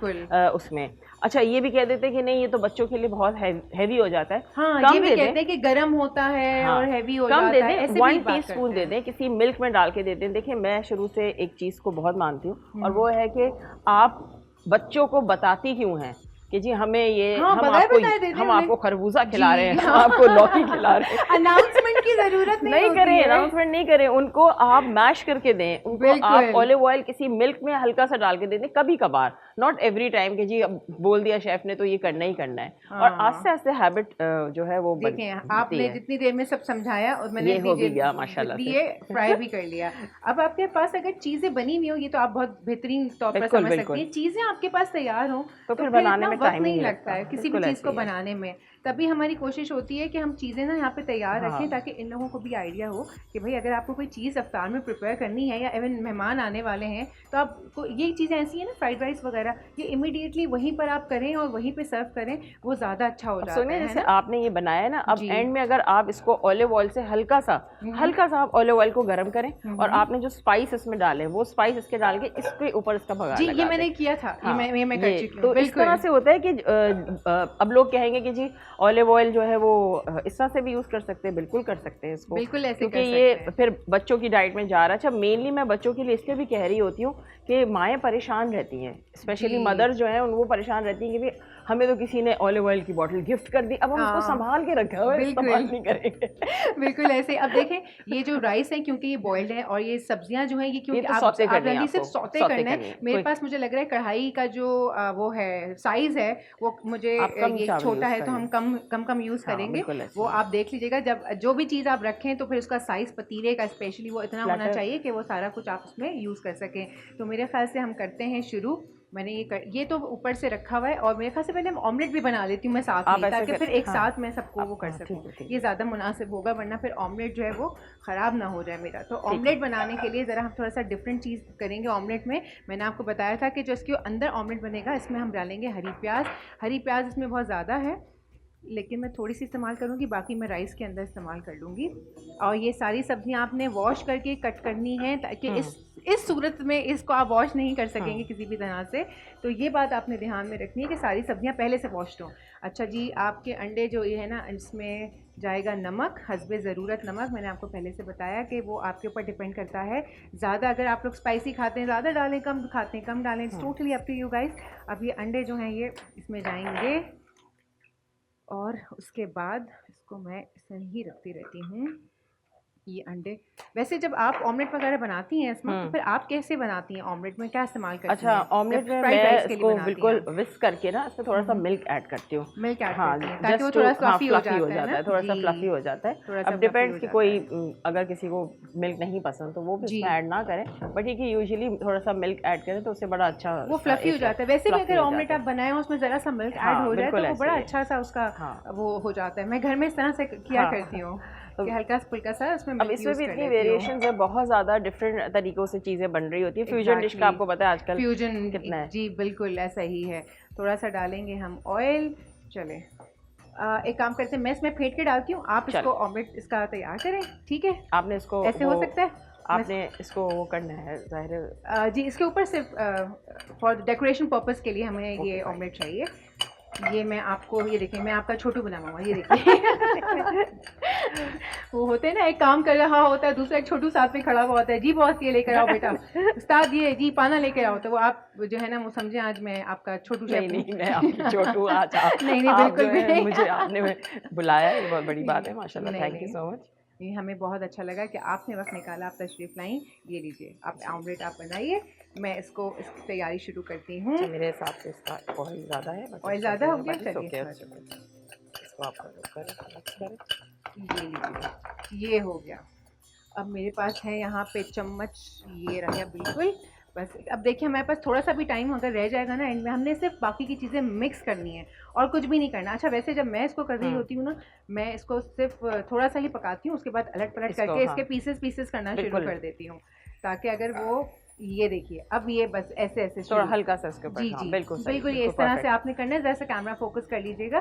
उसमें। अच्छा, ये भी कह देते हैं कि नहीं ये तो बच्चों के लिए बहुत हैवी हो जाता है, हाँ, ये भी कहते हैं कि गर्म होता है और हैवी हो जाता है, कम दे दें, 1 टीस्पून दे दें, किसी मिल्क में डाल के दे दें। देखिए मैं शुरू से एक चीज़ को बहुत मानती हूँ, और वो है कि आप बच्चों को बताती क्यों हैं कि जी हमें ये हम आपको खरबूजा खिला रहे हैं, हम आपको लौकी खिला रहे हैं। अनाउंसमेंट की जरूरत नहीं करें, अनाउंसमेंट नहीं करें, उनको आप मैश करके दें, उनको आप ऑलिव ऑयल किसी मिल्क में हल्का सा डाल के दे दें, कभी कभार, नॉट एवरी टाइम कि जी अब बोल दिया शेफ ने तो ये करना ही करना है। और आस्ते आस्ते हैबिट जो है वो देखें, आपने जितनी देर में सब समझाया और मैंने हो भी गया माशाल्लाह से, फ्राई भी कर लिया। अब आपके पास अगर चीजें बनी हुई हो, ये तो आप बहुत बेहतरीन तौर पर समझ सकती हैं, चीजें आपके पास तैयार हो तो फिर बनाने में टाइम नहीं लगता है किसी भी चीज़ को बनाने में। तभी हमारी कोशिश होती है कि हम चीज़ें ना यहाँ पे तैयार रखें, ताकि इन लोगों को भी आइडिया हो कि भाई अगर आपको कोई चीज़ अफ्तार में प्रिपेयर करनी है, या इवन मेहमान आने वाले हैं, तो आपको ये चीज़ें ऐसी हैं ना, फ्राइड राइस वगैरह, ये इमीडिएटली वहीं पर आप करें और वहीं पे सर्व करें, वो ज़्यादा अच्छा हो जाता है। जैसे आपने ये बनाया ना, अब एंड में अगर आप इसको ऑलिव ऑयल से हल्का सा आप ऑलिव ऑयल को गर्म करें, और आपने जो स्पाइस इसमें डाले वो स्पाइस इसके डाल के इसके ऊपर इसका भगा जी, ये मैंने किया था, ये मैं कर चुकी हूं। तो इस तरह से होता है कि अब लोग कहेंगे कि जी ऑलिव ऑयल जो है वो इस तरह से भी यूज़ कर सकते हैं, बिल्कुल कर सकते हैं इसको, बिल्कुल ऐसे क्योंकि ये फिर बच्चों की डाइट में जा रहा है। अच्छा, मेनली मैं बच्चों के लिए इसलिए भी कह रही होती हूँ कि माएँ परेशान रहती हैं, स्पेशली मदर जो हैं वो परेशान रहती हैं कि भाई हमें तो किसी ने ऑलिव ऑयल की बोतल गिफ्ट कर दी, अब हम उसको संभाल के रखा हुआ है, इस्तेमाल नहीं करेंगे। बिल्कुल ऐसे। अब देखें, ये जो राइस है क्योंकि ये बॉइल्ड है, और ये सब्जियां जो हैं ये क्योंकि आप जल्दी सिर्फ सौते करना है। मेरे पास मुझे लग रहा है कढ़ाई का जो वो है साइज है वो मुझे ये छोटा है, तो हम कम यूज़ करेंगे, वो आप देख लीजिएगा। जब जो भी चीज़ आप रखें तो फिर उसका साइज़ पतीले का स्पेशली वो इतना होना चाहिए कि वो सारा कुछ आप उसमें यूज़ कर सकें। तो मेरे ख्याल से हम करते हैं शुरू। मैंने ये तो ऊपर से रखा हुआ है, और मेरे ख्याल से पहले ऑमलेट भी बना लेती हूँ मैं साथ में, ताकि फिर एक साथ मैं सबको वो कर सकूँ, ये ज़्यादा मुनासिब होगा, वरना फिर ऑमलेट जो है वो ख़राब ना हो जाए मेरा। तो ऑमलेट बनाने के लिए ज़रा हम थोड़ा सा डिफरेंट चीज़ करेंगे ऑमलेट में। मैंने आपको बताया था कि जो इसके अंदर ऑमलेट बनेगा, इसमें हम डालेंगे हरी प्याज। हरी प्याज इसमें बहुत ज़्यादा है, लेकिन मैं थोड़ी सी इस्तेमाल करूँगी, बाकी मैं राइस के अंदर इस्तेमाल कर लूँगी। और ये सारी सब्जियां आपने वॉश करके कट करनी है, ताकि इस सूरत में इसको आप वॉश नहीं कर सकेंगे किसी भी तरह से। तो ये बात आपने ध्यान में रखनी है कि सारी सब्जियां पहले से वॉश हो। अच्छा जी, आपके अंडे जो ये है ना, इसमें जाएगा नमक, हस्बे ज़रूरत नमक। मैंने आपको पहले से बताया कि वो आपके ऊपर डिपेंड करता है। ज़्यादा अगर आप लोग स्पाइसी खाते हैं ज़्यादा डालें, कम खाते हैं कम डालें, it's totally up to you guys. अब ये अंडे जो हैं ये इसमें जाएंगे और उसके बाद इसको मैं इसमें ही रखती रहती हूँ। ये अंडे वैसे जब आप ऑमलेट वगैरह बनाती हैं इसमें, तो फिर आप कैसे बनाती हैं ऑमलेट में, क्या इस्तेमाल करती हैं? अच्छा, ऑमलेट में मैं इसको बिल्कुल विस्क करके ना इसमें थोड़ा सा मिल्क ऐड करती हूँ। मिल्क ऐड हाँ, करती हैं ताकि वो थोड़ा फ्लफी हो जाता है, थोड़ा सा फ्लफी हो जाता है। अब डिपेंड्स कि कोई अगर किसी को मिल्क नहीं पसंद तो वो भी ऐड ना करें, बट ये कि यूजुअली थोड़ा सा मिल्क ऐड करें तो उससे बड़ा अच्छा वो फ्लफी हो जाता है। वैसे भी अगर ऑमलेट आप बनाए उसमें ज़रा सा मिल्क ऐड हो जाए तो वो बड़ा अच्छा सा उसका वो हो जाता है। मैं घर में इस तरह से किया करती हूँ कि हल्का फुल्का सा उसमें। अब इसमें भी इतनी वेरिएशंस है, बहुत ज़्यादा डिफरेंट तरीकों से चीज़ें बन रही होती है। फ्यूजन डिश का आपको पता है आजकल फ्यूजन कितना है। जी बिल्कुल ऐसा ही है। थोड़ा सा डालेंगे हम ऑयल। चले एक काम करते हैं, मैं इसमें फेंट के डालती हूँ, आप इसको ऑमलेट इसका तैयार करें, ठीक है? आपने इसको ऐसे हो सकता है, आपने इसको वो करना है ज़ाहिर जी। इसके ऊपर सिर्फ फॉर डेकोरेशन पर्पस के लिए हमें ये ऑमलेट चाहिए। ये मैं आपको, ये देखिए मैं आपका छोटू बनाऊंगा, ये देखिए वो होते हैं ना, एक काम कर रहा होता है, दूसरा एक छोटू साथ में खड़ा हुआ होता है, जी बॉस ये लेकर आओ बेटा, उस्ताद ये जी पाना लेकर आओ। तो वो आप जो है ना वो समझे आज मैं आपका छोटू शेफ नहीं, मैं आपकी छोटू आज नहीं बिल्कुल भी नहीं। मुझे आपने बुलाया, ये बहुत बड़ी बात है, माशाल्लाह, थैंक यू सो मच। ये हमें बहुत अच्छा लगा कि आपने वक्त निकाला, आप तशरीफ लाई। ये लीजिए आप ऑमलेट आप बनाइए, मैं इसको इसकी तैयारी शुरू करती हूँ। मेरे हिसाब से इसका ऑयल ज़्यादा है, ऑयल ज़्यादा हो गया, चलिए इसको आप करें। ये लीजिए, ये हो गया। अब मेरे पास है यहाँ पे चम्मच, ये रहा बिल्कुल बस। अब देखिए हमारे पास थोड़ा सा भी टाइम अगर रह जाएगा ना एंड में, हमने सिर्फ बाकी की चीज़ें मिक्स करनी है और कुछ भी नहीं करना। अच्छा वैसे जब मैं इसको कर रही होती हूँ ना, मैं इसको सिर्फ थोड़ा सा ही पकाती हूँ, उसके बाद अलट पलट करके इसके पीसेस करना शुरू कर देती हूँ, ताकि अगर वो ये देखिए अब ये बस ऐसे ऐसे थोड़ा हल्का सा इसके ऊपर। जी जी बिल्कुल ये इस तरह से आपने करना है। जैसे कैमरा फोकस कर लीजिएगा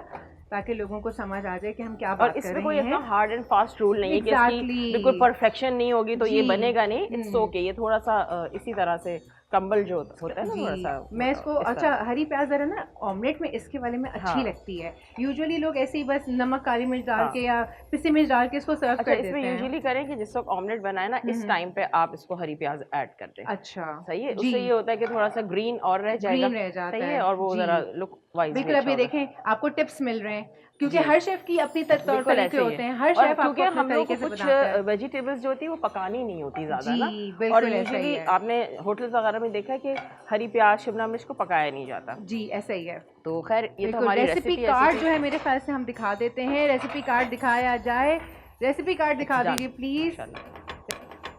ताकि लोगों को समझ आ जाए कि हम क्या बात कर रहे हैं। और इसमें कोई इतना हार्ड एंड फास्ट रूल नहीं है कि इसकी बिल्कुल परफेक्शन नहीं होगी तो ये बनेगा नहीं, इट्स ओके। ये थोड़ा सा इसी तरह से कंबल जो होता है ना थोड़ा सा, मैं इसको अच्छा हरी प्याज जरा ना ऑमलेट में इसके वाले में अच्छी लगती है। यूजुअली लोग ऐसे ही बस नमक काली मिर्च डाल के या पिसी मिर्च डाल के इसको सर्व कर देते हैं। इसमें यूजुअली करें कि जिस वक्त ऑमलेट बनाए ना इस टाइम पे आप इसको हरी प्याज ऐड कर दें। अच्छा सही है, उससे ये होता है कि थोड़ा सा ग्रीन और रह जाएगा, सही है, और वो जरा लुक वाइज बिल्कुल। अभी देखें आपको टिप्स मिल रहे हैं क्योंकि हर शेफ की अपनी तौर तरीके होते हैं, हर शेफ क्योंकि हम लोग कुछ वेजिटेबल्स जो होती है वो पकानी नहीं होती ज़्यादा ना, और यूजुअली आपने होटल्स वगैरह में देखा है कि हरी प्याज शिमला मिर्च को पकाया नहीं जाता। जी ऐसा ही है। तो खैर ये तो हमारी रेसिपी कार्ड जो है मेरे ख्याल से हम दिखा देते हैं। रेसिपी कार्ड दिखाया जाए, रेसिपी कार्ड दिखा दीजिए प्लीज़,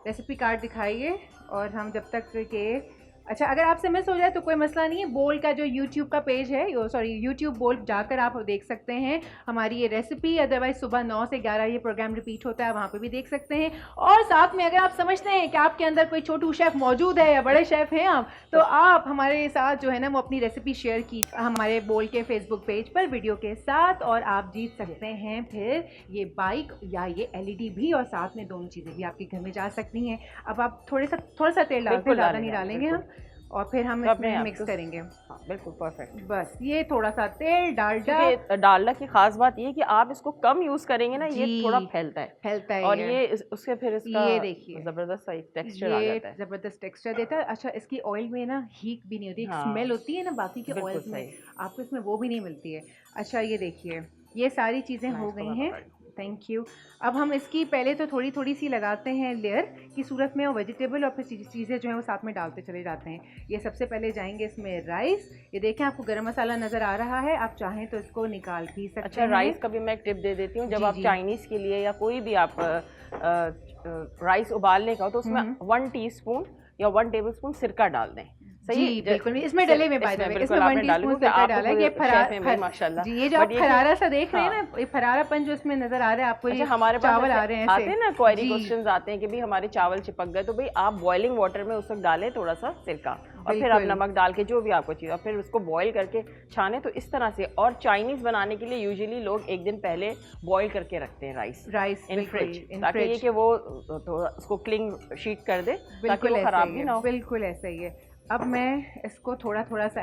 रेसिपी कार्ड दिखाइए। और हम जब तक के अच्छा अगर आपसे मिस हो जाए तो कोई मसला नहीं है, बोल का जो यूट्यूब का पेज है, सॉरी यूट्यूब बोल जाकर आप देख सकते हैं हमारी ये रेसिपी। अदरवाइज सुबह 9 से 11 ये प्रोग्राम रिपीट होता है, वहाँ पे भी देख सकते हैं। और साथ में अगर आप समझते हैं कि आपके अंदर कोई छोटू शेफ़ मौजूद है या बड़े शेफ़ हैं आप, तो आप हमारे साथ जो है ना वो अपनी रेसिपी शेयर की हमारे बोल के फेसबुक पेज पर वीडियो के साथ, और आप जीत सकते हैं फिर ये बाइक या ये LED भी, और साथ में दोनों चीज़ें भी आपके घर में जा सकती हैं। अब आप थोड़ा सा तेल डालते हैं, ज़्यादा नहीं डालेंगे हम, और फिर हम इसमें मिक्स करेंगे। हाँ बिल्कुल परफेक्ट। बस ये थोड़ा सा तेल डालडा, डालडा की खास बात ये है कि आप इसको कम यूज करेंगे ना ये थोड़ा फैलता है और ये उसके फिर इसका ये देखिए जबरदस्त सा एक टेक्सचर आ जाता है, जबरदस्त टेक्सचर देता है। अच्छा इसकी ऑयल में ना हीट भी नहीं होती, एक स्मेल होती है ना बाकी के ऑयल्स में, आपको इसमें वो भी नहीं मिलती है। अच्छा ये देखिए ये सारी चीज़ें हो गई हैं, थैंक यू। अब हम इसकी पहले तो थोड़ी सी लगाते हैं लेयर की सूरत में, और वेजिटेबल और फिर चीज़ें जो है वो साथ में डालते चले जाते हैं। ये सबसे पहले जाएंगे इसमें राइस, ये देखें आपको गरम मसाला नज़र आ रहा है, आप चाहें तो इसको निकाल भी सकते हैं। अच्छा राइस का भी मैं एक टिप दे देती हूँ, जब आप चाइनीज़ के लिए या कोई भी आप राइस उबालने का हो तो उसमें 1 टीस्पून या 1 टेबलस्पून सिरका डाल दें। जी बिल्कुल, इसमें डले में बाय द वे इसमें 1 टीस्पून सिरका डाला है। ये माशाल्लाह जी ये जो आप फरारा सा देख रहे हैं ना, ये फरारापन जो इसमें नजर आ रहा है आपको, ये हमारे चावल आ रहे हैं आते हैं ना क्वेरी क्वेश्चंस आते हैं कि भाई हमारे चावल चिपक गए, तो भाई आप बॉइलिंग वाटर में उस वक्त डालें थोड़ा सा सिरका और फिर आप बिल्कुल। नमक डाल के जो भी आपको चाहिए और फिर उसको बॉईल करके छाने। तो इस तरह से, और चाइनीज़ बनाने के लिए यूजुअली लोग एक दिन पहले बॉईल करके रखते हैं राइस इन फ्रिज, ताकि ये कि वो तो उसको क्लिंग शीट कर दे ताकि वो खराब भी ना हो। बिल्कुल ऐसा ही है। अब मैं इसको थोड़ा थोड़ा सा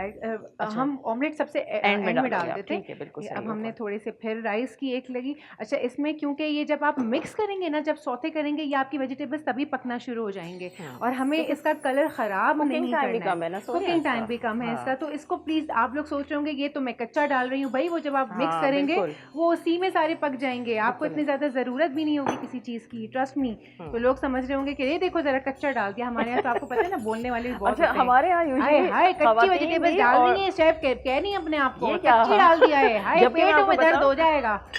हम ऑमलेट सबसे एंड में एंड में डाल डाल देंगे, देते ठीक है, बिल्कुल हैं। सही अब है, हमने ऊपर। थोड़े से फिर राइस की एक लगी। अच्छा, इसमें क्योंकि ये जब आप मिक्स करेंगे ना, जब सौते करेंगे, ये आपकी वेजिटेबल्स तभी पकना शुरू हो जाएंगे और हमें इसका कलर ख़राब कुकिंग नहीं टाइम भी करना कम है ना सोनिया कुकिंग इसका। टाइम भी कम है हाँ। इसका। तो इसको प्लीज़, आप लोग सोच रहे होंगे ये तो मैं कच्चा डाल रही हूँ, भाई वो जब आप मिक्स हाँ, करेंगे बिल्कुल। वो उसी में सारे पक जाएंगे, आपको बिल्कुल। इतनी ज़्यादा ज़रूरत भी नहीं होगी किसी चीज़ की, ट्रस्ट मी। तो लोग समझ रहे होंगे कि ये देखो ज़रा कच्चा डाल दिया। हमारे यहाँ तो आपको पता है ना, बोलने वाले भी बहुत अच्छा, होते हैं। हमारे यहाँ हाय यूजुअली हाय, कच्ची वेजिटेबल्स डाल रही है, शेफ कह रही है अपने आप को, ये क्या? कच्ची डाल दिया है, हाय जबकि मैं पेट आपको में दर्द बताऊं- हो जाएगा।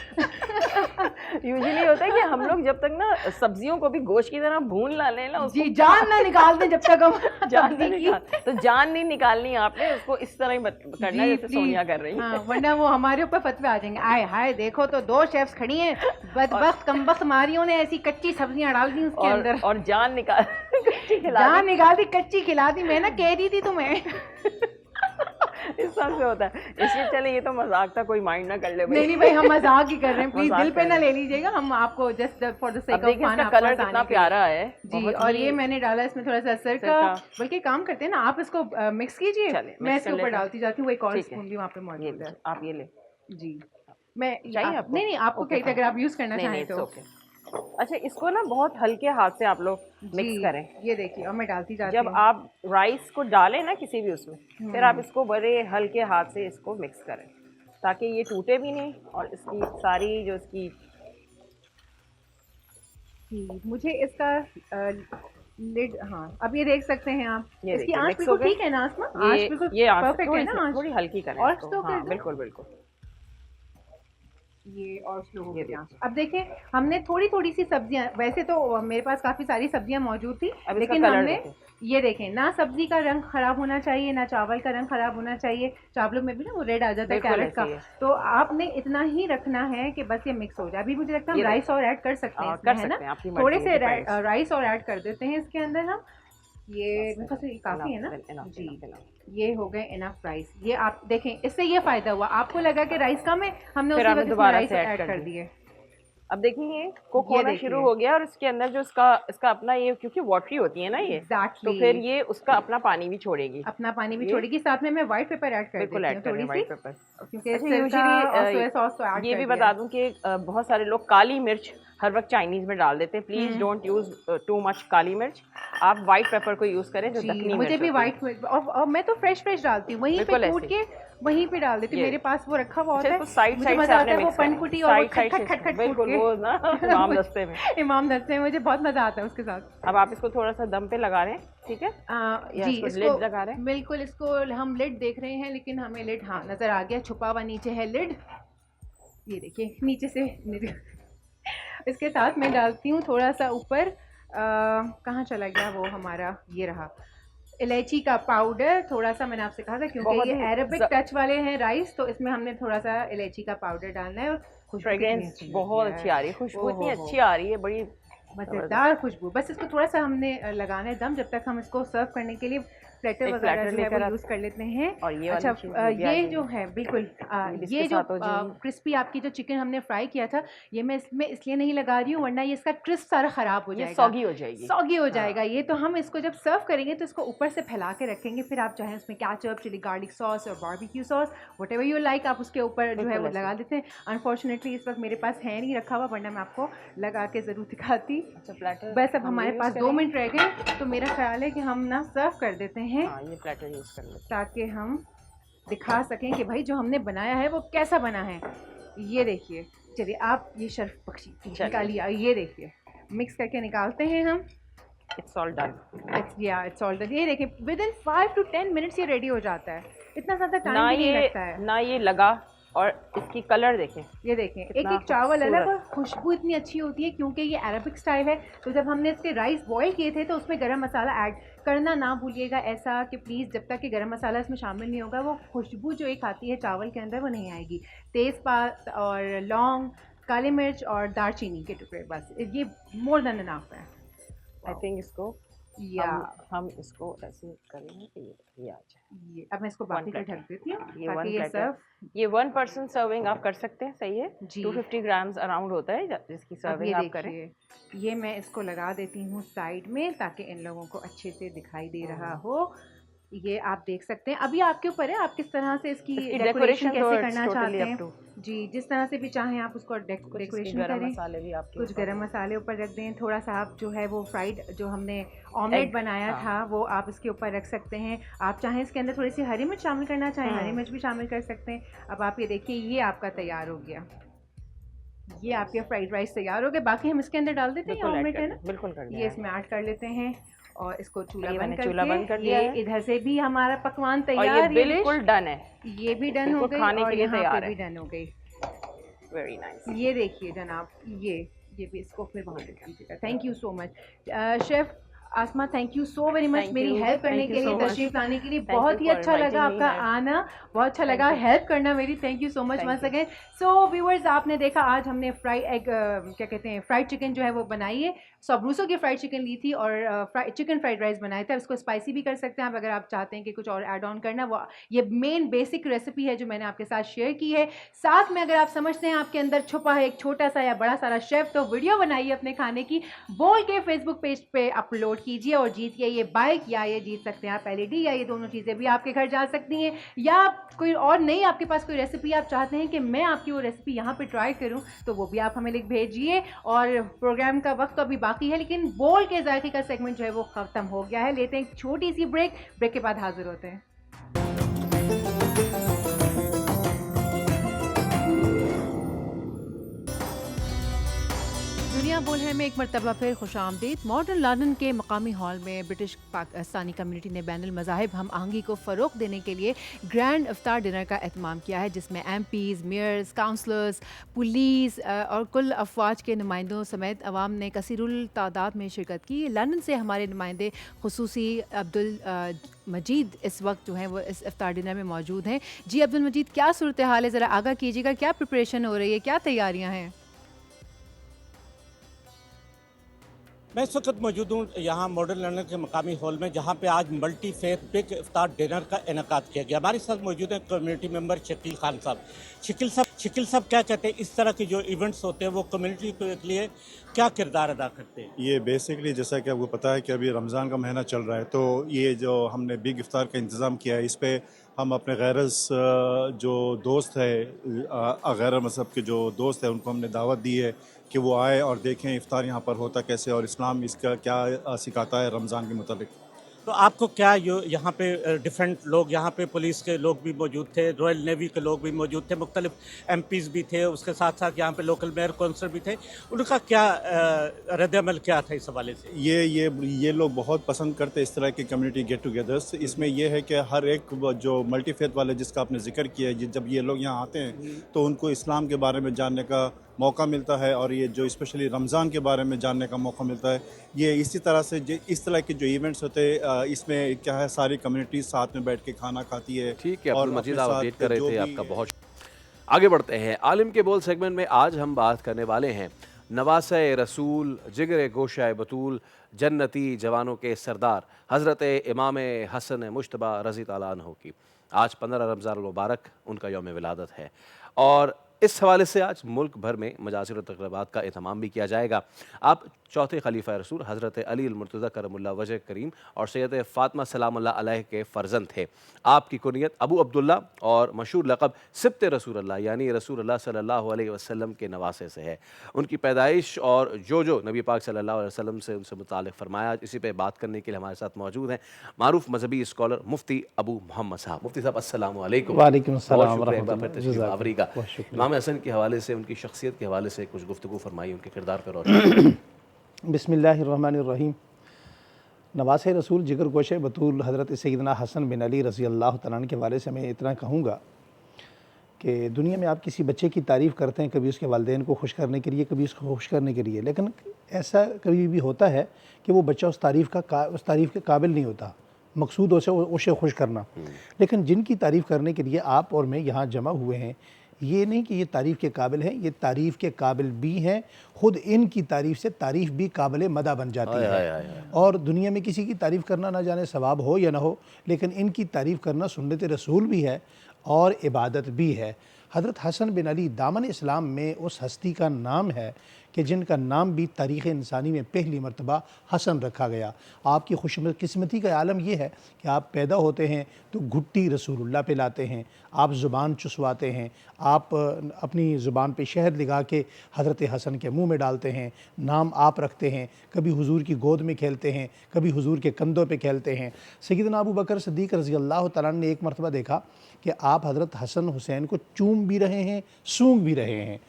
यूजुअली होता है कि हम लोग जब तक ना सब्जियों को भी गोश्त की तरह भून ला लें ना, उसको जी, जान ना निकाल दें जब तक हम जान सब्जी नहीं की। निकाल, तो जान नहीं निकालनी है आपने, उसको इस तरह ही करना है जी, जैसे please। सोनिया कर रही है। हाँ, वरना वो हमारे ऊपर फतवे आ जाएंगे। आए हाय, देखो तो दो शेफ्स खड़ी हैं, बदबख्त कमबख्त मारियों ने ऐसी कच्ची सब्जियां डाल दी उसके अंदर, और जान निकाल कच्ची खिला जान दी। निकाल दी, कच्ची खिला दी। मैं ना कह दी थी तुम्हें। इस हिसाब से होता है। इसलिए चले, ये तो मजाक था, कोई माइंड ना कर ले नहीं नहीं भाई, हम मजाक ही कर रहे हैं, प्लीज मजाक दिल पे कर ना रहे ले हैं। लीजिएगा, हम आपको जस्ट फॉर द अब सेक ऑफ देखिए फन इसका आपको कलर हंसाने कितना के लिए। प्यारा है जी, बहुत और ही- ये मैंने डाला इसमें थोड़ा सा सिरका। सिरका। बल्कि काम करते हैं ना, आप इसको मिक्स कीजिए, चलिए, मैं mix इसके कर ऊपर लेते हैं। डालती जाती हूँ। वो एक और ठीक है। स्पून भी वहाँ पे ये मौजूद है। आप ये ले। जी, मैं चाहिए आपको? नहीं नहीं, आपको Okay, कहीं अगर आप यूज करना नहीं, चाहें नहीं, तो। it's okay। अच्छा, इसको ना बहुत हल्के हाथ से आप लोग मिक्स जी, करें। ये देखिए, और मैं डालती जाती जब हूँ। आप राइस को डालें ना किसी भी उसमें, फिर आप इसको बड़े हल्के हाथ से इसको मिक्स करें ताकि ये टूटे भी नहीं और इसकी सारी जो इसकी जी, मुझे इसका लिड, हाँ अब ये देख सकते हैं आप, ये इसकी देखिए, आंच mix बिल्कुल हो गई। ठीक है ना आसमा? आंच बिल्कुल ये आंच परफेक्ट है ना आंच? थोड़ी हल्की करें और इसको। slow कर हाँ, दूं? बिल्कुल बिल्कुल। ये और स्लो हो ये गया। अब देखें, हमने थोड़ी थोड़ी सी सब्जियां, वैसे तो मेरे पास काफ़ी सारी सब्जियां मौजूद थी, अब इसका लेकिन कलर हमने देखें। ये देखें ना, सब्जी का रंग खराब होना चाहिए ना चावल का रंग खराब होना चाहिए। चावलों में भी ना वो रेड आ जाता है बिल्कुल कैरेट का, ऐसे ही है। तो आपने इतना ही रखना है कि बस ये मिक्स हो जाए। अभी मुझे लगता है ये हम राइस और ऐड कर सकते हैं हाँ, इसमें, कर है ना? सकते हैं, आपकी थोड़े मर्जी, से depends। राइस और ऐड कर देते हैं इसके अंदर हम। ये मेरे ख्याल से ये काफ़ी है ना? enough, जी, enough, enough। ये हो गए इनफ राइस। ये आप देखें, इससे ये फायदा हुआ, आपको लगा कि राइस कम है, हमने फिर उसी हमने वक्त दोबारा राइस से ऐड ऐड कर कर दी। दिए। अब देखिए ये कुक ये होना देखिए। शुरू हो गया और इसके अंदर जो इसका अपना ये, क्योंकि वाटरी होती है ना ये, Exactly। तो फिर ये उसका अपना पानी भी छोड़ेगी। अपना पानी भी ये- छोड़ेगी। साथ में मैं व्हाइट पेपर ऐड कर बिल्कुल देती ऐड हूँ कर रहे थोड़ी हैं सी, व्हाइट पेपर। क्योंकि अच्छा, सिरका और यूजुअली सोया सॉस तो ऐड ये कर भी दिया बता है। दूं कि बहुत सारे लोग काली मिर्च हर वक्त चाइनीज में डाल देते हैं। Please don't use too much काली मिर्च, आप व्हाइट पेपर को यूज करें जो जी, दखनी मुझे मिर्च भी होती है। व्हाइट, और मैं तो फ्रेश डालती हूँ, वहीं पे बिल्कुल कूट ऐसे। के वहीं पे डाल देती हूँ। ये। मेरे पास वो रखा हुआ अच्छा, होता इसको है, साइड मुझे साइड से मजा आता आपने है वो मिक्स करना। पनकुटी और वो साइड साइड खट खट खट कूट बिल्कुल के। वो ना इमाम दस्ते में। इमाम दस्ते में मुझे बहुत मजा आता है उसके साथ। अब आप इसको थोड़ा सा दम पे लगा रहे हैं, ठीक है? या जी, इसको इसको lid लगा रहे हैं? बिल्कुल, इसको हम लिड देख रहे हैं, लेकिन हमें लिड, हाँ नजर आ गया, छुपा हुआ नीचे है लिड। ये देखिए नीचे से इसके साथ मैं डालती हूँ थोड़ा सा ऊपर, कहाँ चला गया वो हमारा, ये रहा इलायची का पाउडर थोड़ा सा। मैंने आपसे कहा था क्योंकि बहुत ये ही अरेबिक टच वाले हैं राइस, तो इसमें हमने थोड़ा सा इलायची का पाउडर डालना है। और खुशबू कितनी फ्रेग्रेंस अच्छी बहुत लग रही अच्छी आ रही है, खुशबू इतनी ओहो हो। अच्छी आ रही है, बड़ी मज़ेदार खुशबू। बस इसको थोड़ा सा हमने लगाना है दम, जब तक हम इसको सर्व करने के लिए प्लेटर एक वगैरह platter जो है लेकर वो आप- यूज़ कर लेते हैं। और ये अच्छा, वाली चीज़ भी आ ये गई जो है बिल्कुल इसके ये जो साथ हो जाएगी। क्रिस्पी आपकी जो चिकन हमने फ्राई किया था, ये मैं इसमें इसलिए नहीं लगा रही हूँ, वरना ये इसका क्रिस्प सारा ख़राब हो ये जाएगा, सॉगी हो जाएगी। सॉगी हो जाएगा ये। तो हम इसको जब सर्व करेंगे तो इसको ऊपर से फैला के रखेंगे, फिर आप चाहें उसमें केचप, चिली गार्लिक सॉस और barbecue sauce, whatever you like, आप उसके ऊपर जो है वो बिल्कुल लगा देते हैं। अनफॉर्चुनेटली इस वक्त मेरे पास है नहीं रखा हुआ, वरना मैं आपको लगा के ज़रूर दिखाती। अच्छा, प्लेटर बस अब हमारे पास 2 मिनट रह गए, तो मेरा ख्याल है कि हम ना सर्व कर देते हैं, हाँ, ये प्लेटर यूज कर लेते ताकि हम दिखा सकें कि भाई जो हमने बनाया है वो कैसा बना है। ये देखिए, चलिए आप ये शर्फ बख्शी निकालिए, ये देखिए मिक्स करके निकालते हैं हम। हैं। It's all done. It's all done. ये देखिए विद इन 5 to 10 मिनट्स ये रेडी हो जाता है, इतना ज़्यादा ना टाइम भी नहीं ये लगता है। ना ये लगा, और इसकी कलर देखें। ये देखें, एक कितना एक चावल अलग, खूबसूरत। और खुशबू इतनी अच्छी होती है क्योंकि ये अरबिक स्टाइल है। तो जब हमने इसके राइस बॉईल किए थे तो उसमें गरम मसाला ऐड करना ना भूलिएगा, ऐसा कि प्लीज़ जब तक कि गरम मसाला इसमें शामिल नहीं होगा, वो खुशबू जो एक आती है चावल के अंदर वो नहीं आएगी। तेज़पात और लौंग, काली मिर्च और दालचीनी के टुकड़े, बस ये मोर देन इनफ है। आई थिंक इसको या हम इसको ऐसे करेंगे कि ये आ जाए। ये अब मैं इसको बाकी का ढक देती हूँ ये ताकि ये 1 सर्व प्लेटर, ये 1 पर्सन सर्विंग आप कर सकते हैं, सही है। जी। 250 ग्राम्स अराउंड होता है जिसकी अब सर्विंग ये आप करें। देखिए, ये मैं इसको लगा देती हूँ साइड में ताकि इन लोगों को अच्छे से दिखाई दे रहा हो। ये आप देख सकते हैं, अभी आपके ऊपर है आप किस तरह से इसकी डेकोरेशन कैसे करना चाहते हैं। जी, जिस तरह से भी चाहें आप उसको डेकोरेशन गरम करें। मसाले भी आपके कुछ ऊपर गरम हैं। मसाले ऊपर रख दें, थोड़ा सा आप जो है वो फ्राइड जो हमने ऑमलेट Egg, बनाया हाँ। था वो आप इसके ऊपर रख सकते हैं। आप चाहें इसके अंदर थोड़ी सी हरी मिर्च शामिल करना चाहें हरी मिर्च भी शामिल कर सकते हैं। अब आप ये देखिए, ये आपका तैयार हो गया, ये आपके फ्राइड राइस तैयार हो गए। बाकी हम इसके अंदर डाल देते हैं, बिल्कुल ऐड ऑमलेट कर है दें, ना, बिल्कुल कर दें। ये इसमें ऐड कर लेते हैं और इसको चूल्हा ये बंद मैंने चूल्हा बंद कर करके दिया ये है। इधर से भी हमारा पकवान और ये तैयार, ये बिल्कुल डन है, डिश ये भी डन हो बिल्कुल गई खाने और के लिए यहाँ तैयार पे भी है। डन हो गई। Very nice. ये देखिए जनाब, ये भी इसको फिर वहाँ रख दीजिएगा। Thank you so much chef Asma, thank you so very much Thank मेरी you, हेल्प करने thank के you लिए, so much. तशरीफ लाने के लिए। Thank बहुत you ही for अच्छा लगा inviting me आपका here. आना, बहुत अच्छा लगा you. हेल्प करना मेरी। Thank you so much Thank once you. Again. So viewers, आपने देखा आज हमने फ्राई एग क्या कहते हैं फ्राइड चिकन जो है वो बनाई है। सबरूसो की फ्राइड चिकन ली थी और चिकन फ्राइड राइस बनाए थे। उसको स्पाइसी भी कर सकते हैं आप अगर आप चाहते हैं कि कुछ और ऐड ऑन करना। वो ये मेन बेसिक रेसिपी है जो मैंने आपके साथ शेयर की है। साथ में अगर आप समझते हैं आपके अंदर छुपा है एक छोटा सा या बड़ा सारा शेफ, तो वीडियो बनाइए अपने खाने की, बोल के फेसबुक पेज पे अपलोड कीजिए और जीतिए ये बाइक, या ये जीत सकते हैं आप एलईडी, या ये दोनों चीज़ें भी आपके घर जा सकती हैं। या कोई और नहीं, आपके पास कोई रेसिपी आप चाहते हैं कि मैं आपकी वो रेसिपी यहाँ पे ट्राई करूँ, तो वो भी आप हमें लिख भेजिए। और प्रोग्राम का वक्त तो अभी बाकी है, लेकिन बोल के जायके का सेगमेंट जो है वो ख़त्म हो गया है। लेते हैं एक छोटी सी ब्रेक के बाद हाजिर होते हैं। दुनिया बोल है में एक मरतबा फिर खुशामदीद। मॉडर्न लंदन के मकामी हॉल में ब्रिटिश पाकिस्तानी कम्युनिटी ने बैनुल मज़ाहिब हम आहंगी को फ़रोग़ देने के लिए ग्रैंड इफ्तार डिनर का एहतमाम किया है, जिसमें MPs, मेयर्स, काउंसलर्स, पुलिस और कुल अफवाज के नुमाइंदों समेत अवाम ने कसीरुल तादाद में शिरकत की। लंदन से हमारे नुमाइंदे खुसूसी अब्दुल मजीद इस वक्त जो हैं वो इस इफ्तार डिनर में मौजूद हैं। जी अब्दुल मजीद, क्या सूरत हाल है, ज़रा आगाह कीजिएगा, क्या प्रिपरेशन हो रही है, क्या तैयारियाँ हैं? मैं इस वक्त मौजूद हूँ यहाँ मॉडर्न लंदन के मकामी हॉल में, जहाँ पे आज मल्टी फेथ बिग इफ्तार डिनर का इनेकाद किया गया। हमारे साथ मौजूद हैं कम्युनिटी मेंबर शकील खान साहब। शकील साहब क्या कहते हैं, इस तरह के जो इवेंट्स होते हैं वो कम्युनिटी के लिए क्या किरदार अदा करते हैं? ये बेसिकली जैसा कि आपको पता है कि अभी रमज़ान का महीना चल रहा है, तो ये जो हमने बिग इफ्तार का इंतज़ाम किया है, इस पर हम अपने गैरस जो दोस्त है, गैर मज़हब के जो दोस्त हैं, उनको हमने दावत दी है कि वो आए और देखें इफ्तार यहाँ पर होता कैसे और इस्लाम इसका क्या सिखाता है रमज़ान के मुताबिक। तो आपको क्या यहाँ पे डिफरेंट लोग, यहाँ पे पुलिस के लोग भी मौजूद थे, रॉयल नेवी के लोग भी मौजूद थे, मुख्तलिफ MPs भी थे, उसके साथ साथ यहाँ पे लोकल मेयर कौंसल भी थे, उनका क्या रद्द-ए-अमल क्या था इस हवाले से? ये लोग बहुत पसंद करते इस तरह के कम्युनिटी गेट टुगेदर्स। इसमें यह है कि हर एक जो मल्टी फेथ वाले जिसका आपने जिक्र किया है, जब ये लोग यहाँ आते हैं तो उनको इस्लाम के बारे में जानने का मौका मिलता है और ये जो स्पेशली रमज़ान के बारे में जानने का मौका मिलता है। ये इसी तरह से इस तरह के जो इवेंट्स होते हैं, इसमें क्या है, सारी कम्युनिटी साथ में बैठ के खाना खाती है। ठीक है, और अब्दुल मजीद अपने आप साथ अपडेट कर रहे जो थे, भी- आपका बहुत आगे बढ़ते हैं। आलिम के बोल सेगमेंट में आज हम बात करने वाले हैं नवासे रसूल, जिगर गोशा बतूल, जन्नती जवानों के सरदार हज़रत इमाम हसन मुश्तबा रज़ी ताला अन्हु की। आज 15 रमज़ान मुबारक उनका यौम विलादत है और इस हवाले से आज मुल्क भर में मजासिर तक़रीबात का एहतमाम भी किया जाएगा। आप चौथे खलीफा रसूल हज़रत अली अल-मुर्तज़ा करमुल्लाह वजह करीम और सैयद फ़ातिमा सलामुल्लाह अलैह के फ़र्जंद थे। आपकी कुनियत अबू अब्दुल्ला और मशहूर लक़ब सिब्त रसूलुल्लाह यानी रसूलुल्लाह सल्लल्लाहु अलैहि वसल्लम के नवासे से है। उनकी पैदाइश और जो नबी पाक सल्लल्लाहु अलैहि वसल्लम से उनसे मुताल्लिक़ फ़रमाया, इसी पे बात करने के लिए हमारे साथ मौजूद हैं मारूफ़ मजहबी स्कॉलर मुफ्ती अबू मोहम्मद साहब। मुफ्ती साहब अस्सलामु अलैकुम। वालेकुम अस्सलाम बहुत शुक्रिया एक बार वरहमतुल्लाह, फिर तशरीफ़ आवरी का। बहुत शुक्रिया। इमाम हसन के हवाले से, उनकी शख्सियत के हवाले से कुछ गुफ्तगू फरमाइए, उनके किरदार पर रोशनी। बिस्मिल्लाहिर्रहमानिर्रहीम। नवासे रसूल जिगर गोशे बतूल हज़रत सैयदना हसन बिन अली रज़ी अल्लाह तआला अन्हु के हवाले से मैं इतना कहूँगा कि दुनिया में आप किसी बच्चे की तारीफ़ करते हैं, कभी उसके वालिदैन को खुश करने के लिए, कभी उसको खुश करने के लिए, लेकिन ऐसा कभी भी होता है कि वो बच्चा उस तारीफ़ के काबिल नहीं होता। मकसूद उसे खुश करना, लेकिन जिनकी तारीफ़ करने के लिए आप और मैं यहाँ जमा हुए हैं, ये नहीं कि ये तारीफ़ के काबिल हैं, ये तारीफ़ के काबिल भी हैं, ख़ुद इनकी तारीफ़ से तारीफ़ भी काबिल मदा बन जाती है। और दुनिया में किसी की तारीफ़ करना ना जाने सवाब हो या ना हो, लेकिन इनकी तारीफ़ करना सुन्नत रसूल भी है और इबादत भी है। हज़रत हसन बिन अली दामन इस्लाम में उस हस्ती का नाम है कि जिनका नाम भी तारीख़ इंसानी में पहली मरतबा हसन रखा गया। आपकी खुशकिस्मती का आलम यह है कि आप पैदा होते हैं तो घुट्टी रसूलुल्लाह पे लाते हैं, आप ज़ुबान चुसवाते हैं, आप अपनी ज़ुबान पे शहद लगा के हज़रत हसन के मुंह में डालते हैं, नाम आप रखते हैं, कभी हुजूर की गोद में खेलते हैं, कभी हुजूर के कंधों पे खेलते हैं। सैयदना अबू बकर सिद्दीक़ रज़ी अल्लाह तआला ने एक मरतबा देखा कि आप हज़रत हसन हुसैन को चूम भी रहे हैं, सूंघ भी रहे हैं।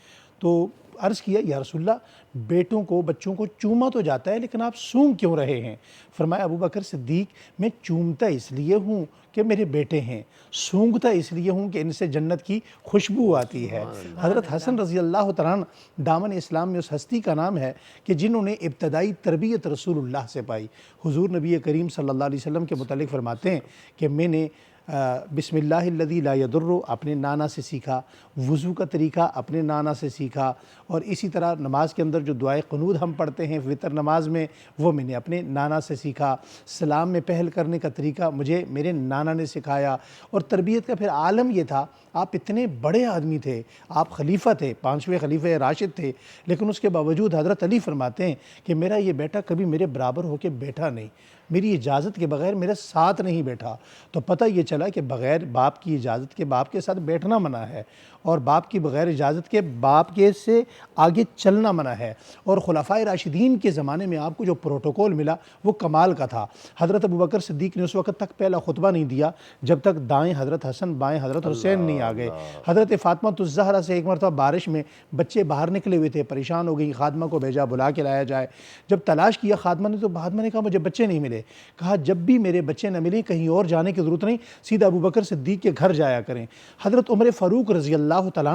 तो अर्ज़ किया, या रसूलल्लाह, बेटों को, बच्चों को चूमा तो जाता है, लेकिन आप सूंघ क्यों रहे हैं? फरमाया, अबू बकर सिद्दीक़, मैं चूमता इसलिए हूँ कि मेरे बेटे हैं, सूंघता इसलिए हूँ कि इनसे जन्नत की खुशबू आती है। हज़रत हसन रज़ी अल्लाह तआला दामन इस्लाम में उस हस्ती का नाम है कि जिन्होंने इब्तदाई तरबियत रसूलुल्लाह से पाई। हुज़ूर नबी करीम सल्लल्लाहु अलैहि वसल्लम के मुतालिक फरमाते हैं कि मैंने बिस्मिल्लाहिल्लज़ी ला यदुर्रु अपने नाना से सीखा, वज़ू का तरीक़ा अपने नाना से सीखा, और इसी तरह नमाज के अंदर जो दुआए क़ुनूत हम पढ़ते हैं वितर नमाज में, वो मैंने अपने नाना से सीखा। सलाम में पहल करने का तरीक़ा मुझे मेरे नाना ने सिखाया। और तरबियत का फिर आलम ये था, आप इतने बड़े आदमी थे, आप खलीफा थे, 5वें खलीफा राशिद थे, लेकिन उसके बावजूद हज़रत अली फरमाते हैं कि मेरा ये बेटा कभी मेरे बराबर होकर बैठा नहीं, मेरी इजाज़त के बग़ैर मेरे साथ नहीं बैठा। तो पता ये चला कि बग़ैर बाप की इजाज़त के बाप के साथ बैठना मना है, और बाप की बग़ैर इजाज़त के बाप के से आगे चलना मना है। और खुलाफाए राशिदीन के ज़माने में आपको जो प्रोटोकॉल मिला वो कमाल का था। हज़रत अबू बकर सिद्दीक़ ने उस वक़्त तक पहला खुतबा नहीं दिया जब तक दाएँ हज़रत हसन बाएँ हज़रत हुसैन नहीं आ गए। हज़रत फ़ातिमा ज़हरा से एक मरतबा बारिश में बच्चे बाहर निकले हुए थे, परेशान हो गई, खादमा को भेजा बुला के लाया जाए। जब तलाश किया खादमा ने, तो खादमा ने कहा मुझे बच्चे नहीं मिले। कहा जब भी मेरे बच्चे न मिले, कहीं और जाने की ज़रूरत नहीं, सीधा अबू बकर सिद्दीक़ के घर जाया करें। हज़रत उमर फ़ारूक रज़ी अल्लाह तआला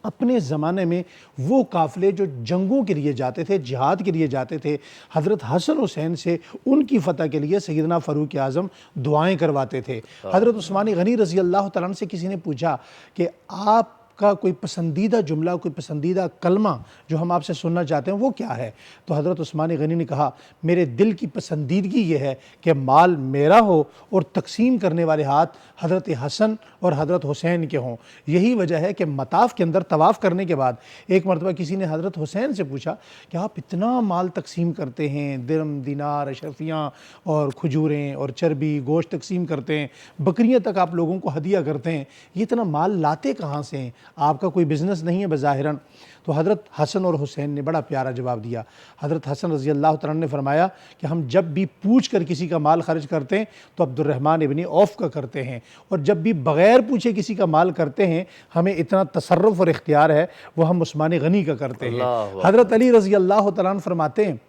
अपने ज़माने में वो काफ़िले जो जंगों के लिए जाते थे, जिहाद के लिए जाते थे, हज़रत हसन हुसैन से उनकी फ़तह के लिए सैयदना फ़ारूक आज़म दुआएं करवाते थे। हज़रत उस्मान गनी रज़ी अल्लाह तआला से किसी ने पूछा कि आप का कोई पसंदीदा जुमला, कोई पसंदीदा कलमा जो हम आपसे सुनना चाहते हैं वो क्या है? तो हज़रत उस्मान गनी ने कहा, मेरे दिल की पसंदीदगी ये है कि माल मेरा हो और तकसीम करने वाले हाथ हज़रत हसन और हज़रत हुसैन के हों। यही वजह है कि मताफ़ के अंदर तवाफ़ करने के बाद एक मरतबा किसी ने हज़रत हुसैन से पूछा कि आप इतना माल तकसीम करते हैं, दिरम, दिनार, अशरफियाँ और खजूरें और चर्बी, गोश्त तकसीम करते हैं, बकरियाँ तक आप लोगों को हदिया करते हैं, ये इतना माल लाते कहाँ से हैं? आपका कोई बिज़नेस नहीं है बज़ाहिरन। तो हज़रत हसन और हुसैन ने बड़ा प्यारा जवाब दिया। हज़रत हसन रज़ी अल्लाह तआला ने फरमाया कि हम जब भी पूछ कर किसी का माल खर्च करते हैं तो अब्दुर्रहमान इब्न औफ का करते हैं, और जब भी बग़ैर पूछे किसी का माल करते हैं, हमें इतना तसर्रुफ़ और इख्तियार है, वो हम उस्मान गनी का करते हैं। हज़रत अली रज़ी अल्लाह तआला अन्हु फरमाते हैं,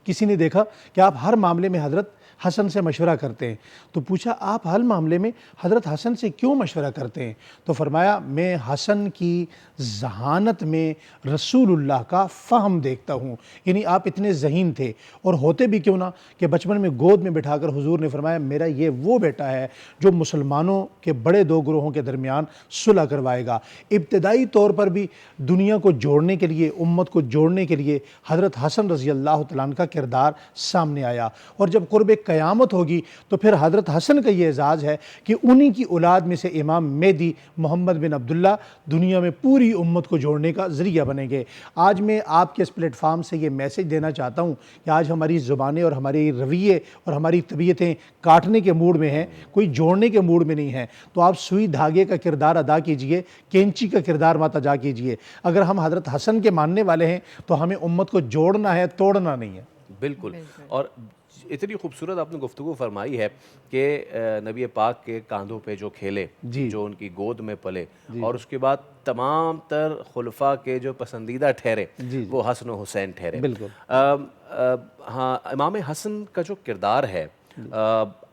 किसी ने देखा कि आप हर मामले में हज़रत हसन से मशवरा करते हैं। तो पूछा, आप हर मामले में हज़रत हसन से क्यों मशवरा करते हैं? तो फरमाया, मैं हसन की ज़हानत में रसूलुल्लाह का फ़हम देखता हूँ। यानी आप इतने ज़हीन थे, और होते भी क्यों ना कि बचपन में गोद में बिठाकर हुजूर ने फरमाया, मेरा ये वो बेटा है जो मुसलमानों के बड़े दो ग्रोहों के दरमियान सुलह करवाएगा। इब्तदाई तौर पर भी दुनिया को जोड़ने के लिए, उम्मत को जोड़ने के लिए हज़रत हसन रज़ी अल्लाह तआला अन्हु का किरदार सामने आया। और जब कुर्ब क़यामत होगी तो फिर हज़रत हसन का ये एजाज़ है कि उन्हीं की औलाद में से इमाम मेहदी मोहम्मद बिन अब्दुल्ला दुनिया में पूरी उम्मत को जोड़ने का ज़रिया बनेंगे। आज मैं आपके इस प्लेटफार्म से ये मैसेज देना चाहता हूँ कि आज हमारी ज़ुबानें और हमारे रवैये और हमारी तबीयतें काटने के मूड में हैं, कोई जोड़ने के मूड में नहीं है। तो आप सुई धागे का किरदार अदा कीजिए, कैंची का किरदार मत अदा कीजिए। अगर हम हज़रत हसन के मानने वाले हैं तो हमें उम्मत को जोड़ना है, तोड़ना नहीं है। बिल्कुल। और इतनी खूबसूरत आपने गुफ्तगू फरमाई है कि नबी पाक के कांधों पे जो खेले, जो उनकी गोद में पले, और उसके बाद तमाम तर खुलफा के जो पसंदीदा ठहरे वो हसन हुसैन ठहरे। बिल्कुल। हाँ, इमाम हसन का जो किरदार है,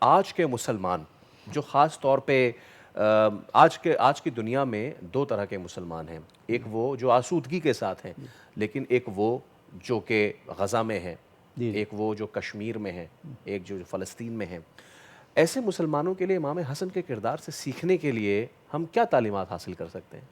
आज के मुसलमान जो ख़ास तौर पे आज की दुनिया में दो तरह के मुसलमान हैं। एक वो जो आसूदगी के साथ हैं, लेकिन एक वो जो कि गज़ा में हैं, एक वो जो कश्मीर में है, एक जो फ़लस्तीन में है। ऐसे मुसलमानों के लिए इमाम हसन के किरदार से सीखने के लिए हम क्या तालीमात हासिल कर सकते हैं?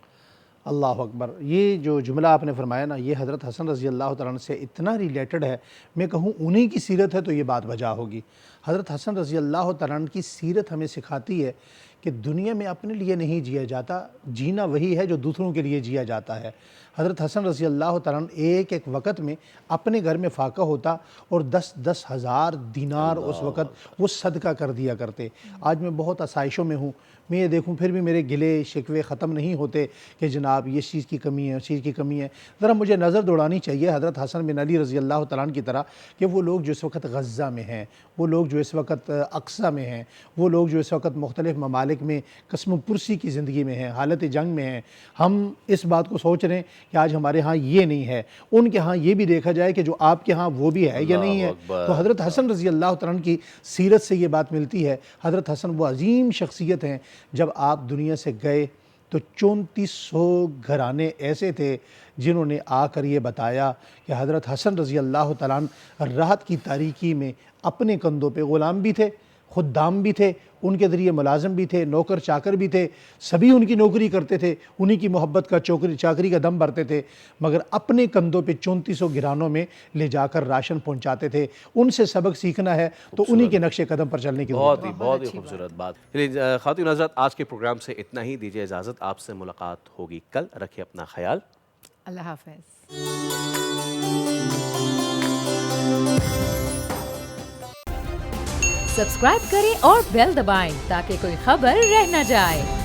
अल्लाह अकबर, ये जो जुमला आपने फरमाया ना, ये हज़रत हसन रज़ी अल्लाह तआला अन्हु से इतना रिलेटेड है, मैं कहूँ उन्हीं की सीरत है तो ये बात वजह होगी। हज़रत हसन रज़ी अल्लाह तआला अन्हु की सीरत हमें सिखाती है कि दुनिया में अपने लिए नहीं जिया जाता, जीना वही है जो दूसरों के लिए जिया जाता है। हज़रत हसन रज़ी अल्लाह तआला अन्हु एक एक वक़्त में अपने घर में फाका होता और 10-10 हज़ार दिनार उस वक़्त वो सदका कर दिया करते। आज मैं बहुत आसाइशों में हूँ, मैं ये देखूँ फिर भी मेरे गिले शिकवे ख़त्म नहीं होते कि जनाब ये चीज़ की कमी है, उस चीज़ की कमी है। ज़रा मुझे नज़र दौड़ानी चाहिए हज़रत हसन बिन अली रज़ी अल्लाह तआला अन्हु की तरह कि वो लोग जो इस वक्त गज़ा में हैं, वो लोग जो इस वक्त अक्सा में हैं, वो लोग जो इस वक्त मुख्तलिफ़ ममालिक में कसम पुरसी की ज़िंदगी में हैं, हालत जंग में हैं। हम इस बात को सोच रहे हैं कि आज हमारे यहाँ ये नहीं है, उनके यहाँ ये भी देखा जाए कि जो आपके यहाँ वो भी है या नहीं है। तो हज़रत हसन रज़ी अल्लाह तआला अन्हु की सीरत से ये बात मिलती है। हज़रत हसन वो अजीम शख्सियत हैं, जब आप दुनिया से गए तो 3400 घराने ऐसे थे जिन्होंने आकर ये बताया कि हज़रत हसन रज़ी अल्लाह तआला अन्हु रात की तारीकी में अपने कंधों पे ग़ुलाम भी थे, खुद्दाम भी थे, उनके ज़रिए मुलाजिम भी थे, नौकर चाकर भी थे, सभी उनकी नौकरी करते थे, उन्हीं की मोहब्बत का चाकरी का दम भरते थे, मगर अपने कंधों पे 3400 घरानों में ले जाकर राशन पहुंचाते थे। उनसे सबक सीखना है तो उन्हीं के नक्शे कदम पर चलने की बहुत ही खूबसूरत बात। चलिए ख़ातिन हज़रात, आज के प्रोग्राम से इतना ही, दीजिए इजाज़त, आपसे मुलाकात होगी कल। रखिए अपना ख्याल, अल्लाह हाफ़िज़। सब्सक्राइब करें और बेल दबाएं ताकि कोई खबर रह न जाए।